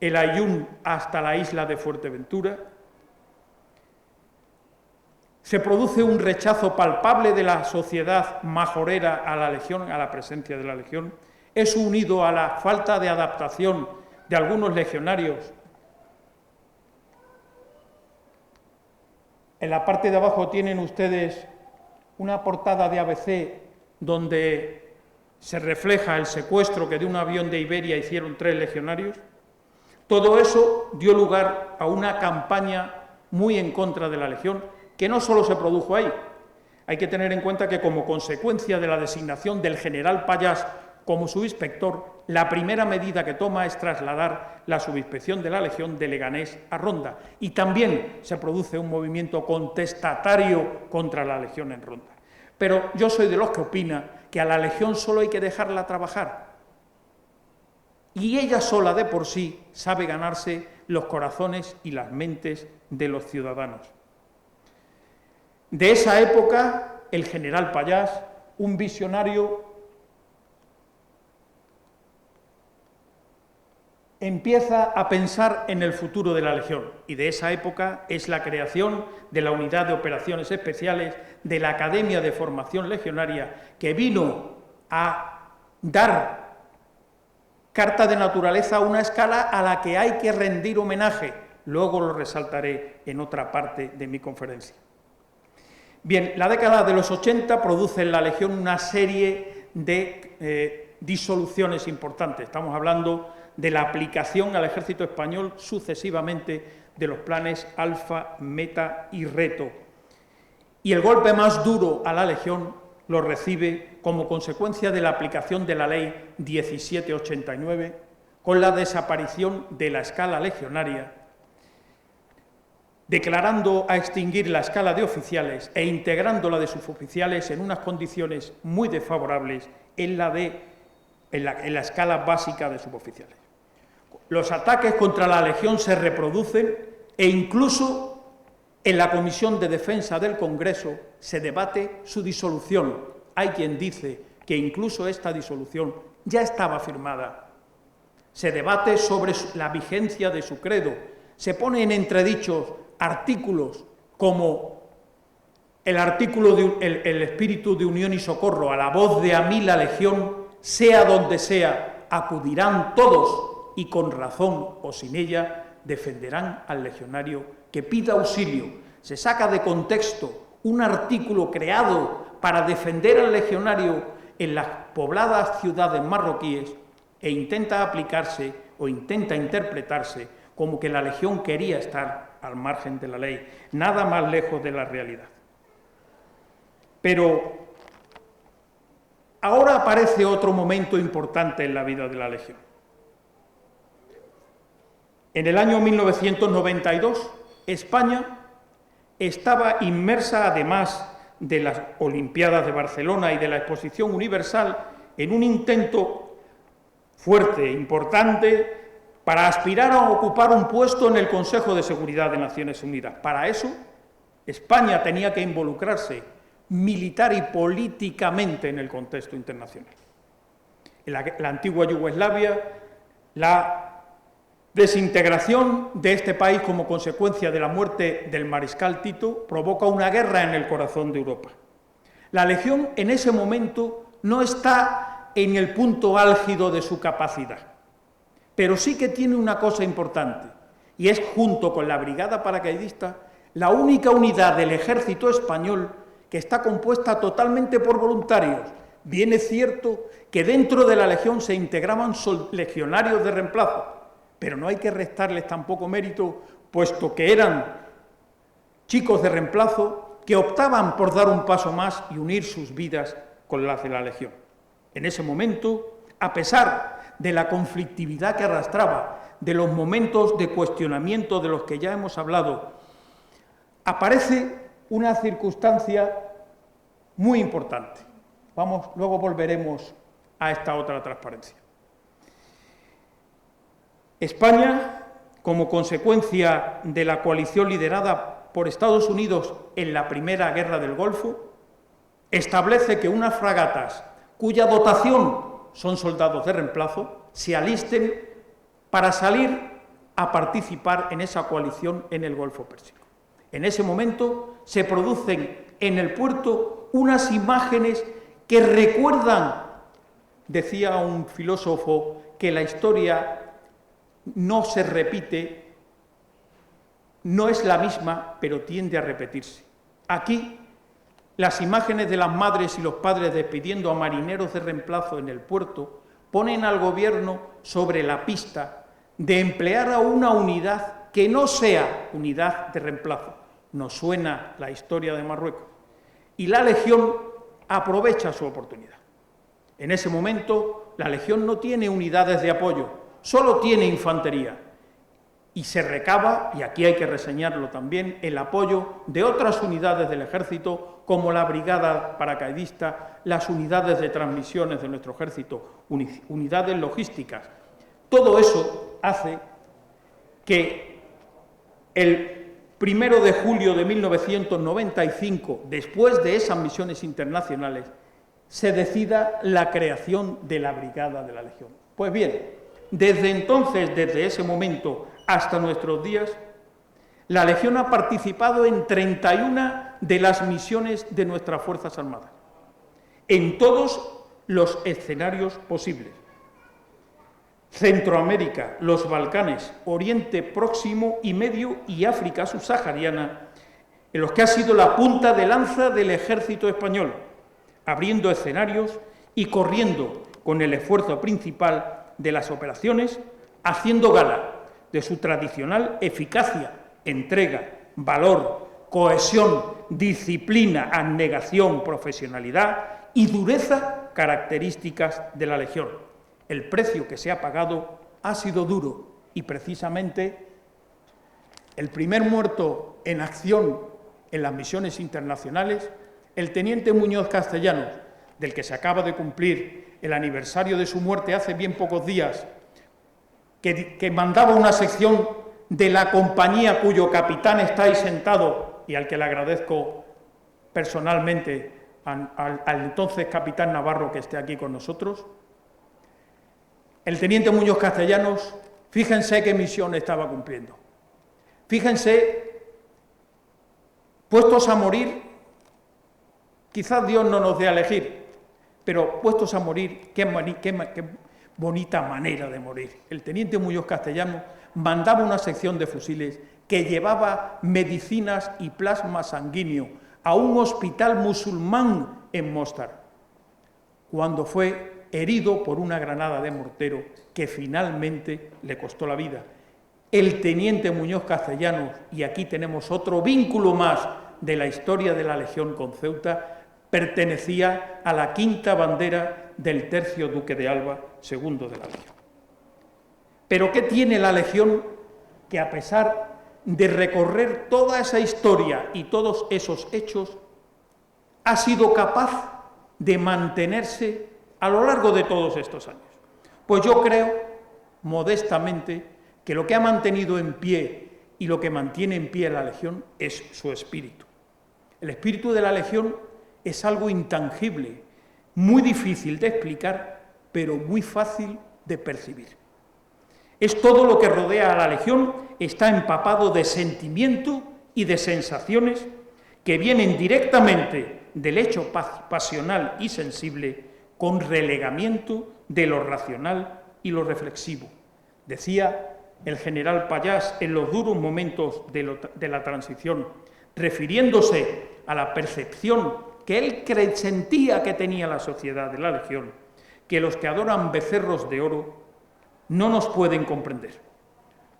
el Aaiún hasta la isla de Fuerteventura. Se produce un rechazo palpable de la sociedad majorera a la Legión, a la presencia de la Legión. Es unido a la falta de adaptación de algunos legionarios. En la parte de abajo tienen ustedes una portada de ABC donde se refleja el secuestro que de un avión de Iberia hicieron 3 legionarios. Todo eso dio lugar a una campaña muy en contra de la Legión, que no solo se produjo ahí. Hay que tener en cuenta que, como consecuencia de la designación del general Pallás como subinspector, la primera medida que toma es trasladar la subinspección de la Legión de Leganés a Ronda, y también se produce un movimiento contestatario contra la Legión en Ronda. Pero yo soy de los que opina que a la Legión solo hay que dejarla trabajar, y ella sola de por sí sabe ganarse los corazones y las mentes de los ciudadanos. De esa época, el general Pallás, un visionario, empieza a pensar en el futuro de la Legión, y de esa época es la creación de la Unidad de Operaciones Especiales, de la Academia de Formación Legionaria, que vino a dar carta de naturaleza a una escala a la que hay que rendir homenaje. Luego lo resaltaré en otra parte de mi conferencia. Bien, la década de los 80 produce en la Legión una serie de disoluciones importantes. Estamos hablando de la aplicación al ejército español sucesivamente de los planes Alfa, Meta y Reto. Y el golpe más duro a la Legión lo recibe como consecuencia de la aplicación de la Ley 1789, con la desaparición de la escala legionaria, declarando a extinguir la escala de oficiales e integrando la de suboficiales en unas condiciones muy desfavorables en la escala básica de suboficiales. Los ataques contra la Legión se reproducen e incluso en la Comisión de Defensa del Congreso se debate su disolución. Hay quien dice que incluso esta disolución ya estaba firmada. Se debate sobre la vigencia de su credo. Se pone en entredicho artículos como el artículo el espíritu de unión y socorro, a la voz de a mí la Legión, sea donde sea, acudirán todos y con razón o sin ella defenderán al legionario que pida auxilio. Se saca de contexto un artículo creado para defender al legionario en las pobladas ciudades marroquíes e intenta aplicarse o intenta interpretarse como que la Legión quería estar al margen de la ley, nada más lejos de la realidad. Pero ahora aparece otro momento importante en la vida de la Legión. En el año 1992, España estaba inmersa, además de las Olimpiadas de Barcelona y de la Exposición Universal, en un intento fuerte, importante, para aspirar a ocupar un puesto en el Consejo de Seguridad de Naciones Unidas. Para eso, España tenía que involucrarse militar y políticamente en el contexto internacional. En la antigua Yugoslavia, la desintegración de este país como consecuencia de la muerte del mariscal Tito provoca una guerra en el corazón de Europa. La Legión en ese momento no está en el punto álgido de su capacidad, pero sí que tiene una cosa importante, y es, junto con la Brigada Paracaidista, la única unidad del ejército español que está compuesta totalmente por voluntarios. Bien es cierto que dentro de la Legión se integraban legionarios de reemplazo, pero no hay que restarles tampoco mérito, puesto que eran chicos de reemplazo que optaban por dar un paso más y unir sus vidas con las de la Legión. En ese momento, a pesar de la conflictividad que arrastraba, de los momentos de cuestionamiento de los que ya hemos hablado, aparece una circunstancia muy importante. Luego volveremos a esta otra transparencia. España, como consecuencia de la coalición liderada por Estados Unidos en la Primera Guerra del Golfo, establece que unas fragatas cuya dotación son soldados de reemplazo se alisten para salir a participar en esa coalición en el Golfo Pérsico. En ese momento se producen en el puerto unas imágenes que recuerdan, decía un filósofo, que la historia no se repite, no es la misma, pero tiende a repetirse. Aquí, las imágenes de las madres y los padres despidiendo a marineros de reemplazo en el puerto ponen al Gobierno sobre la pista de emplear a una unidad que no sea unidad de reemplazo. Nos suena la historia de Marruecos. Y la Legión aprovecha su oportunidad. En ese momento, la Legión no tiene unidades de apoyo, solo tiene infantería. Y se recaba, y aquí hay que reseñarlo también, el apoyo de otras unidades del Ejército, como la Brigada Paracaidista, las unidades de transmisiones de nuestro Ejército, unidades logísticas. Todo eso hace que el 1 de julio de 1995, después de esas misiones internacionales, se decida la creación de la Brigada de la Legión. Pues bien, desde entonces, desde ese momento hasta nuestros días, la Legión ha participado en 31 de las misiones de nuestras Fuerzas Armadas, en todos los escenarios posibles. Centroamérica, los Balcanes, Oriente Próximo y Medio y África subsahariana, en los que ha sido la punta de lanza del ejército español, abriendo escenarios y corriendo con el esfuerzo principal de las operaciones, haciendo gala de su tradicional eficacia, entrega, valor, cohesión, disciplina, abnegación, profesionalidad y dureza características de la Legión. El precio que se ha pagado ha sido duro y precisamente el primer muerto en acción en las misiones internacionales, el teniente Muñoz Castellanos, del que se acaba de cumplir el aniversario de su muerte hace bien pocos días, que mandaba una sección de la compañía cuyo capitán está ahí sentado y al que le agradezco personalmente, al entonces capitán Navarro que esté aquí con nosotros. El teniente Muñoz Castellanos, fíjense qué misión estaba cumpliendo. Fíjense, puestos a morir, quizás Dios no nos dé a elegir, pero puestos a morir, qué bonita manera de morir. El teniente Muñoz Castellanos mandaba una sección de fusiles que llevaba medicinas y plasma sanguíneo a un hospital musulmán en Mostar, cuando fue herido por una granada de mortero que finalmente le costó la vida. El teniente Muñoz Castellanos, y aquí tenemos otro vínculo más de la historia de la Legión con Ceuta, pertenecía a la quinta bandera del tercio duque de Alba, segundo de la Legión. Pero ¿qué tiene la Legión que, a pesar de recorrer toda esa historia y todos esos hechos, ha sido capaz de mantenerse a lo largo de todos estos años? Pues yo creo, modestamente, que lo que ha mantenido en pie y lo que mantiene en pie la Legión es su espíritu. El espíritu de la Legión es algo intangible, muy difícil de explicar, pero muy fácil de percibir. Es todo lo que rodea a la Legión, está empapado de sentimiento y de sensaciones que vienen directamente del hecho pasional y sensible, con relegamiento de lo racional y lo reflexivo. Decía el general Pallás en los duros momentos de la transición, refiriéndose a la percepción que él sentía que tenía la sociedad de la Legión, que los que adoran becerros de oro no nos pueden comprender,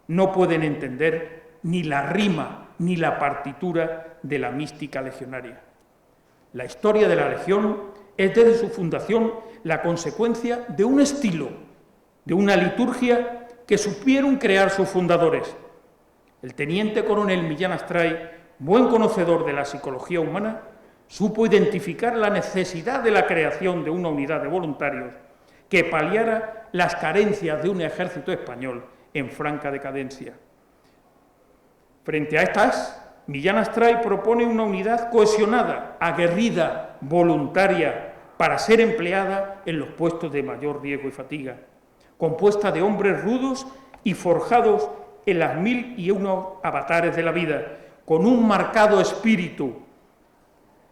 no pueden entender ni la rima ni la partitura de la mística legionaria. La historia de la Legión es desde su fundación la consecuencia de un estilo, de una liturgia que supieron crear sus fundadores. El teniente coronel Millán Astray, buen conocedor de la psicología humana, supo identificar la necesidad de la creación de una unidad de voluntarios que paliara las carencias de un ejército español en franca decadencia. Frente a estas, Millán Astray propone una unidad cohesionada, aguerrida, voluntaria, para ser empleada en los puestos de mayor riesgo y fatiga, compuesta de hombres rudos y forjados en las 1001 avatares de la vida, con un marcado espíritu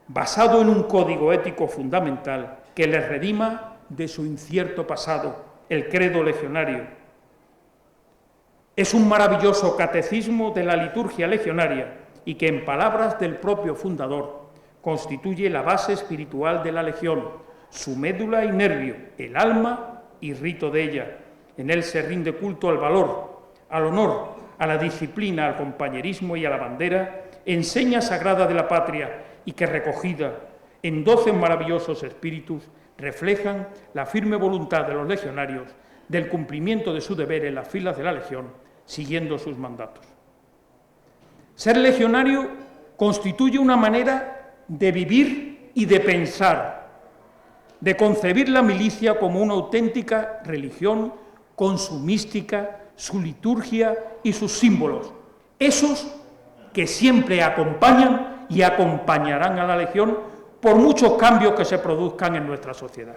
basado en un código ético fundamental que les redima de su incierto pasado, el credo legionario. Es un maravilloso catecismo de la liturgia legionaria y que, en palabras del propio fundador, constituye la base espiritual de la Legión, su médula y nervio, el alma y rito de ella. En él se rinde culto al valor, al honor, a la disciplina, al compañerismo y a la bandera, enseña sagrada de la patria, y que, recogida en 12 maravillosos espíritus, reflejan la firme voluntad de los legionarios del cumplimiento de su deber en las filas de la Legión, siguiendo sus mandatos. Ser legionario constituye una manera de vivir y de pensar, de concebir la milicia como una auténtica religión con su mística, su liturgia y sus símbolos, esos que siempre acompañan y acompañarán a la Legión por muchos cambios que se produzcan en nuestra sociedad.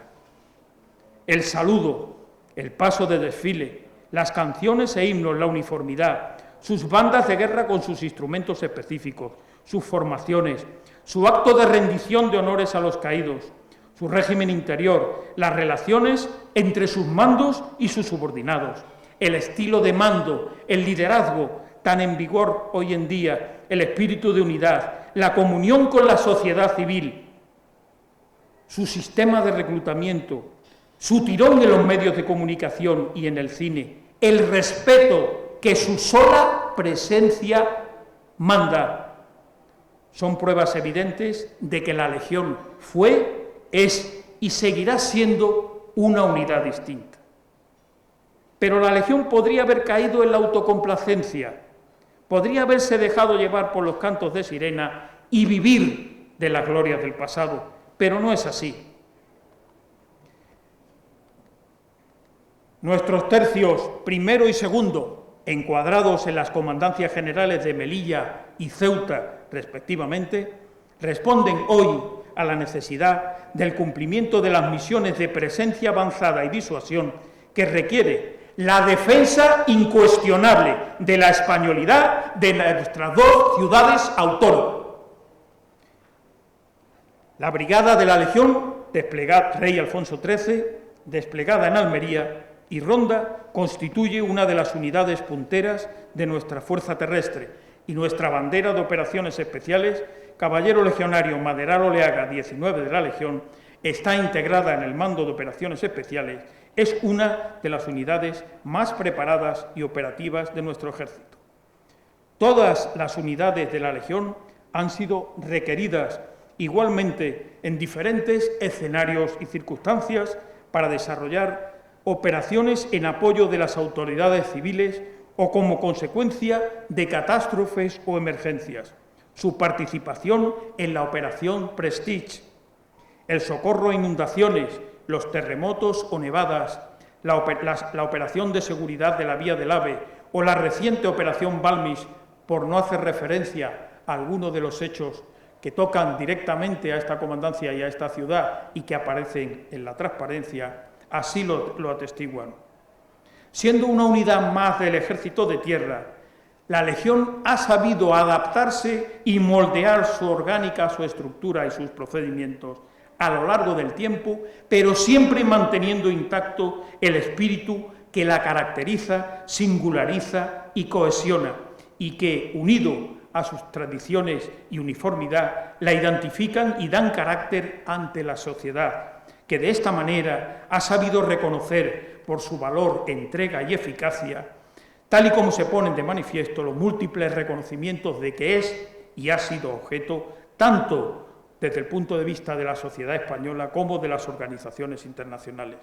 El saludo, el paso de desfile, las canciones e himnos, la uniformidad, sus bandas de guerra con sus instrumentos específicos, sus formaciones, su acto de rendición de honores a los caídos, su régimen interior, las relaciones entre sus mandos y sus subordinados, el estilo de mando, el liderazgo tan en vigor hoy en día, el espíritu de unidad, la comunión con la sociedad civil, su sistema de reclutamiento, su tirón en los medios de comunicación y en el cine, el respeto que su sola presencia manda, son pruebas evidentes de que la Legión fue, es y seguirá siendo una unidad distinta. Pero la Legión podría haber caído en la autocomplacencia, podría haberse dejado llevar por los cantos de sirena y vivir de las glorias del pasado, pero no es así. Nuestros tercios primero y segundo, encuadrados en las comandancias generales de Melilla y Ceuta, respectivamente, responden hoy a la necesidad del cumplimiento de las misiones de presencia avanzada y disuasión que requiere la defensa incuestionable de la españolidad de nuestras dos ciudades autónomas. La Brigada de la Legión, desplegada, Rey Alfonso XIII, desplegada en Almería y Ronda, constituye una de las unidades punteras de nuestra fuerza terrestre y nuestra bandera de operaciones especiales, Caballero Legionario Maderal Oleaga 19 de la Legión, está integrada en el mando de operaciones especiales. Es una de las unidades más preparadas y operativas de nuestro ejército. Todas las unidades de la Legión han sido requeridas igualmente en diferentes escenarios y circunstancias para desarrollar operaciones en apoyo de las autoridades civiles o como consecuencia de catástrofes o emergencias. Su participación en la Operación Prestige, el socorro a inundaciones, los terremotos o nevadas, la operación de seguridad de la Vía del Ave o la reciente Operación Balmis, por no hacer referencia a algunos de los hechos que tocan directamente a esta comandancia y a esta ciudad y que aparecen en la transparencia, así lo atestiguan. Siendo una unidad más del Ejército de Tierra, la Legión ha sabido adaptarse y moldear su orgánica, su estructura y sus procedimientos a lo largo del tiempo, pero siempre manteniendo intacto el espíritu que la caracteriza, singulariza y cohesiona, y que, unido a sus tradiciones y uniformidad, la identifican y dan carácter ante la sociedad, que de esta manera ha sabido reconocer por su valor, entrega y eficacia, tal y como se ponen de manifiesto los múltiples reconocimientos de que es y ha sido objeto, tanto desde el punto de vista de la sociedad española como de las organizaciones internacionales.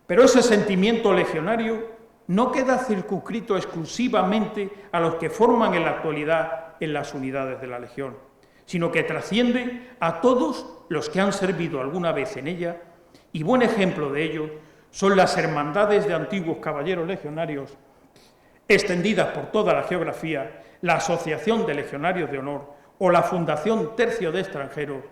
Pero ese sentimiento legionario no queda circunscrito exclusivamente a los que forman en la actualidad en las unidades de la Legión, sino que trasciende a todos los que han servido alguna vez en ella, y buen ejemplo de ello son las hermandades de antiguos caballeros legionarios, extendidas por toda la geografía, la Asociación de Legionarios de Honor o la Fundación Tercio de Extranjeros,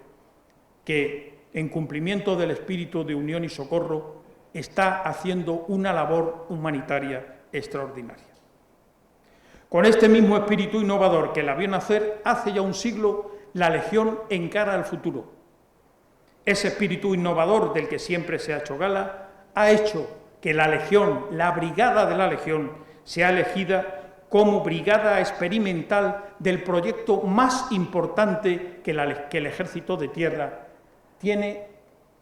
que, en cumplimiento del espíritu de unión y socorro, está haciendo una labor humanitaria extraordinaria. Con este mismo espíritu innovador que la vio nacer hace ya un siglo, la Legión encara al futuro. Ese espíritu innovador del que siempre se ha hecho gala ha hecho que la Legión, la Brigada de la Legión, sea elegida como brigada experimental del proyecto más importante que el Ejército de Tierra tiene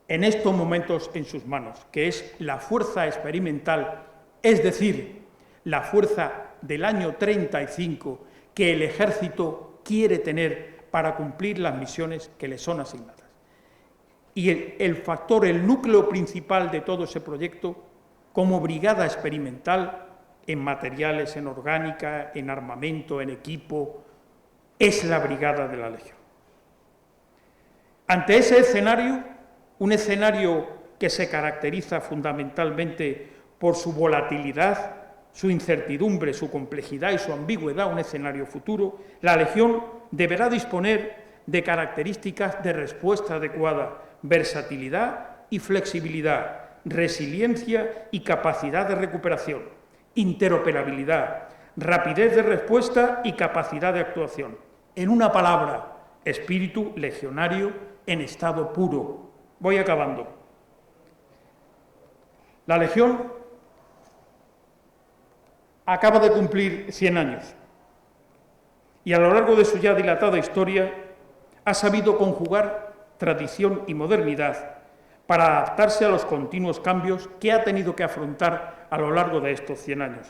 en estos momentos en sus manos, que es la fuerza experimental, es decir, la fuerza del año 35 que el Ejército quiere tener para cumplir las misiones que le son asignadas. Y el factor, el núcleo principal de todo ese proyecto, como brigada experimental, en materiales, en orgánica, en armamento, en equipo, es la Brigada de la Legión. Ante ese escenario, un escenario que se caracteriza fundamentalmente por su volatilidad, su incertidumbre, su complejidad y su ambigüedad, un escenario futuro, la Legión deberá disponer de características de respuesta adecuada, versatilidad y flexibilidad, resiliencia y capacidad de recuperación, interoperabilidad, rapidez de respuesta y capacidad de actuación. En una palabra, espíritu legionario en estado puro. Voy acabando. La Legión acaba de cumplir 100 años y a lo largo de su ya dilatada historia ha sabido conjugar tradición y modernidad para adaptarse a los continuos cambios que ha tenido que afrontar a lo largo de estos 100 años.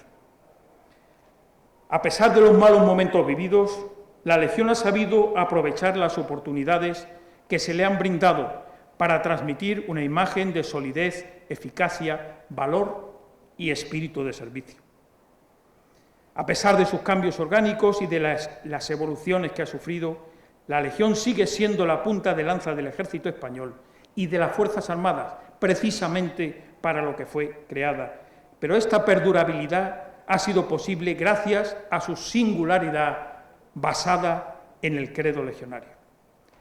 A pesar de los malos momentos vividos, la Legión ha sabido aprovechar las oportunidades que se le han brindado para transmitir una imagen de solidez, eficacia, valor y espíritu de servicio. A pesar de sus cambios orgánicos y de las evoluciones que ha sufrido, la Legión sigue siendo la punta de lanza del Ejército español y de las Fuerzas Armadas, precisamente para lo que fue creada. Pero esta perdurabilidad ha sido posible gracias a su singularidad basada en el credo legionario.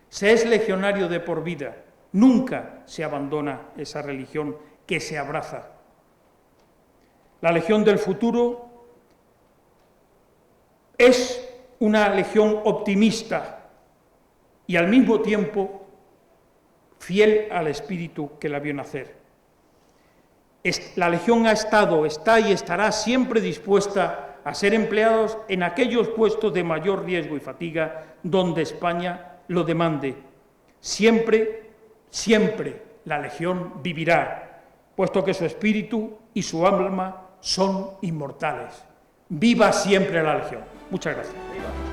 Se es legionario de por vida, nunca se abandona esa religión que se abraza. La Legión del futuro es una legión optimista y al mismo tiempo fiel al espíritu que la vio nacer. La Legión ha estado, está y estará siempre dispuesta a ser empleados en aquellos puestos de mayor riesgo y fatiga donde España lo demande. Siempre, siempre la Legión vivirá, puesto que su espíritu y su alma son inmortales. ¡Viva siempre la Legión! Muchas gracias.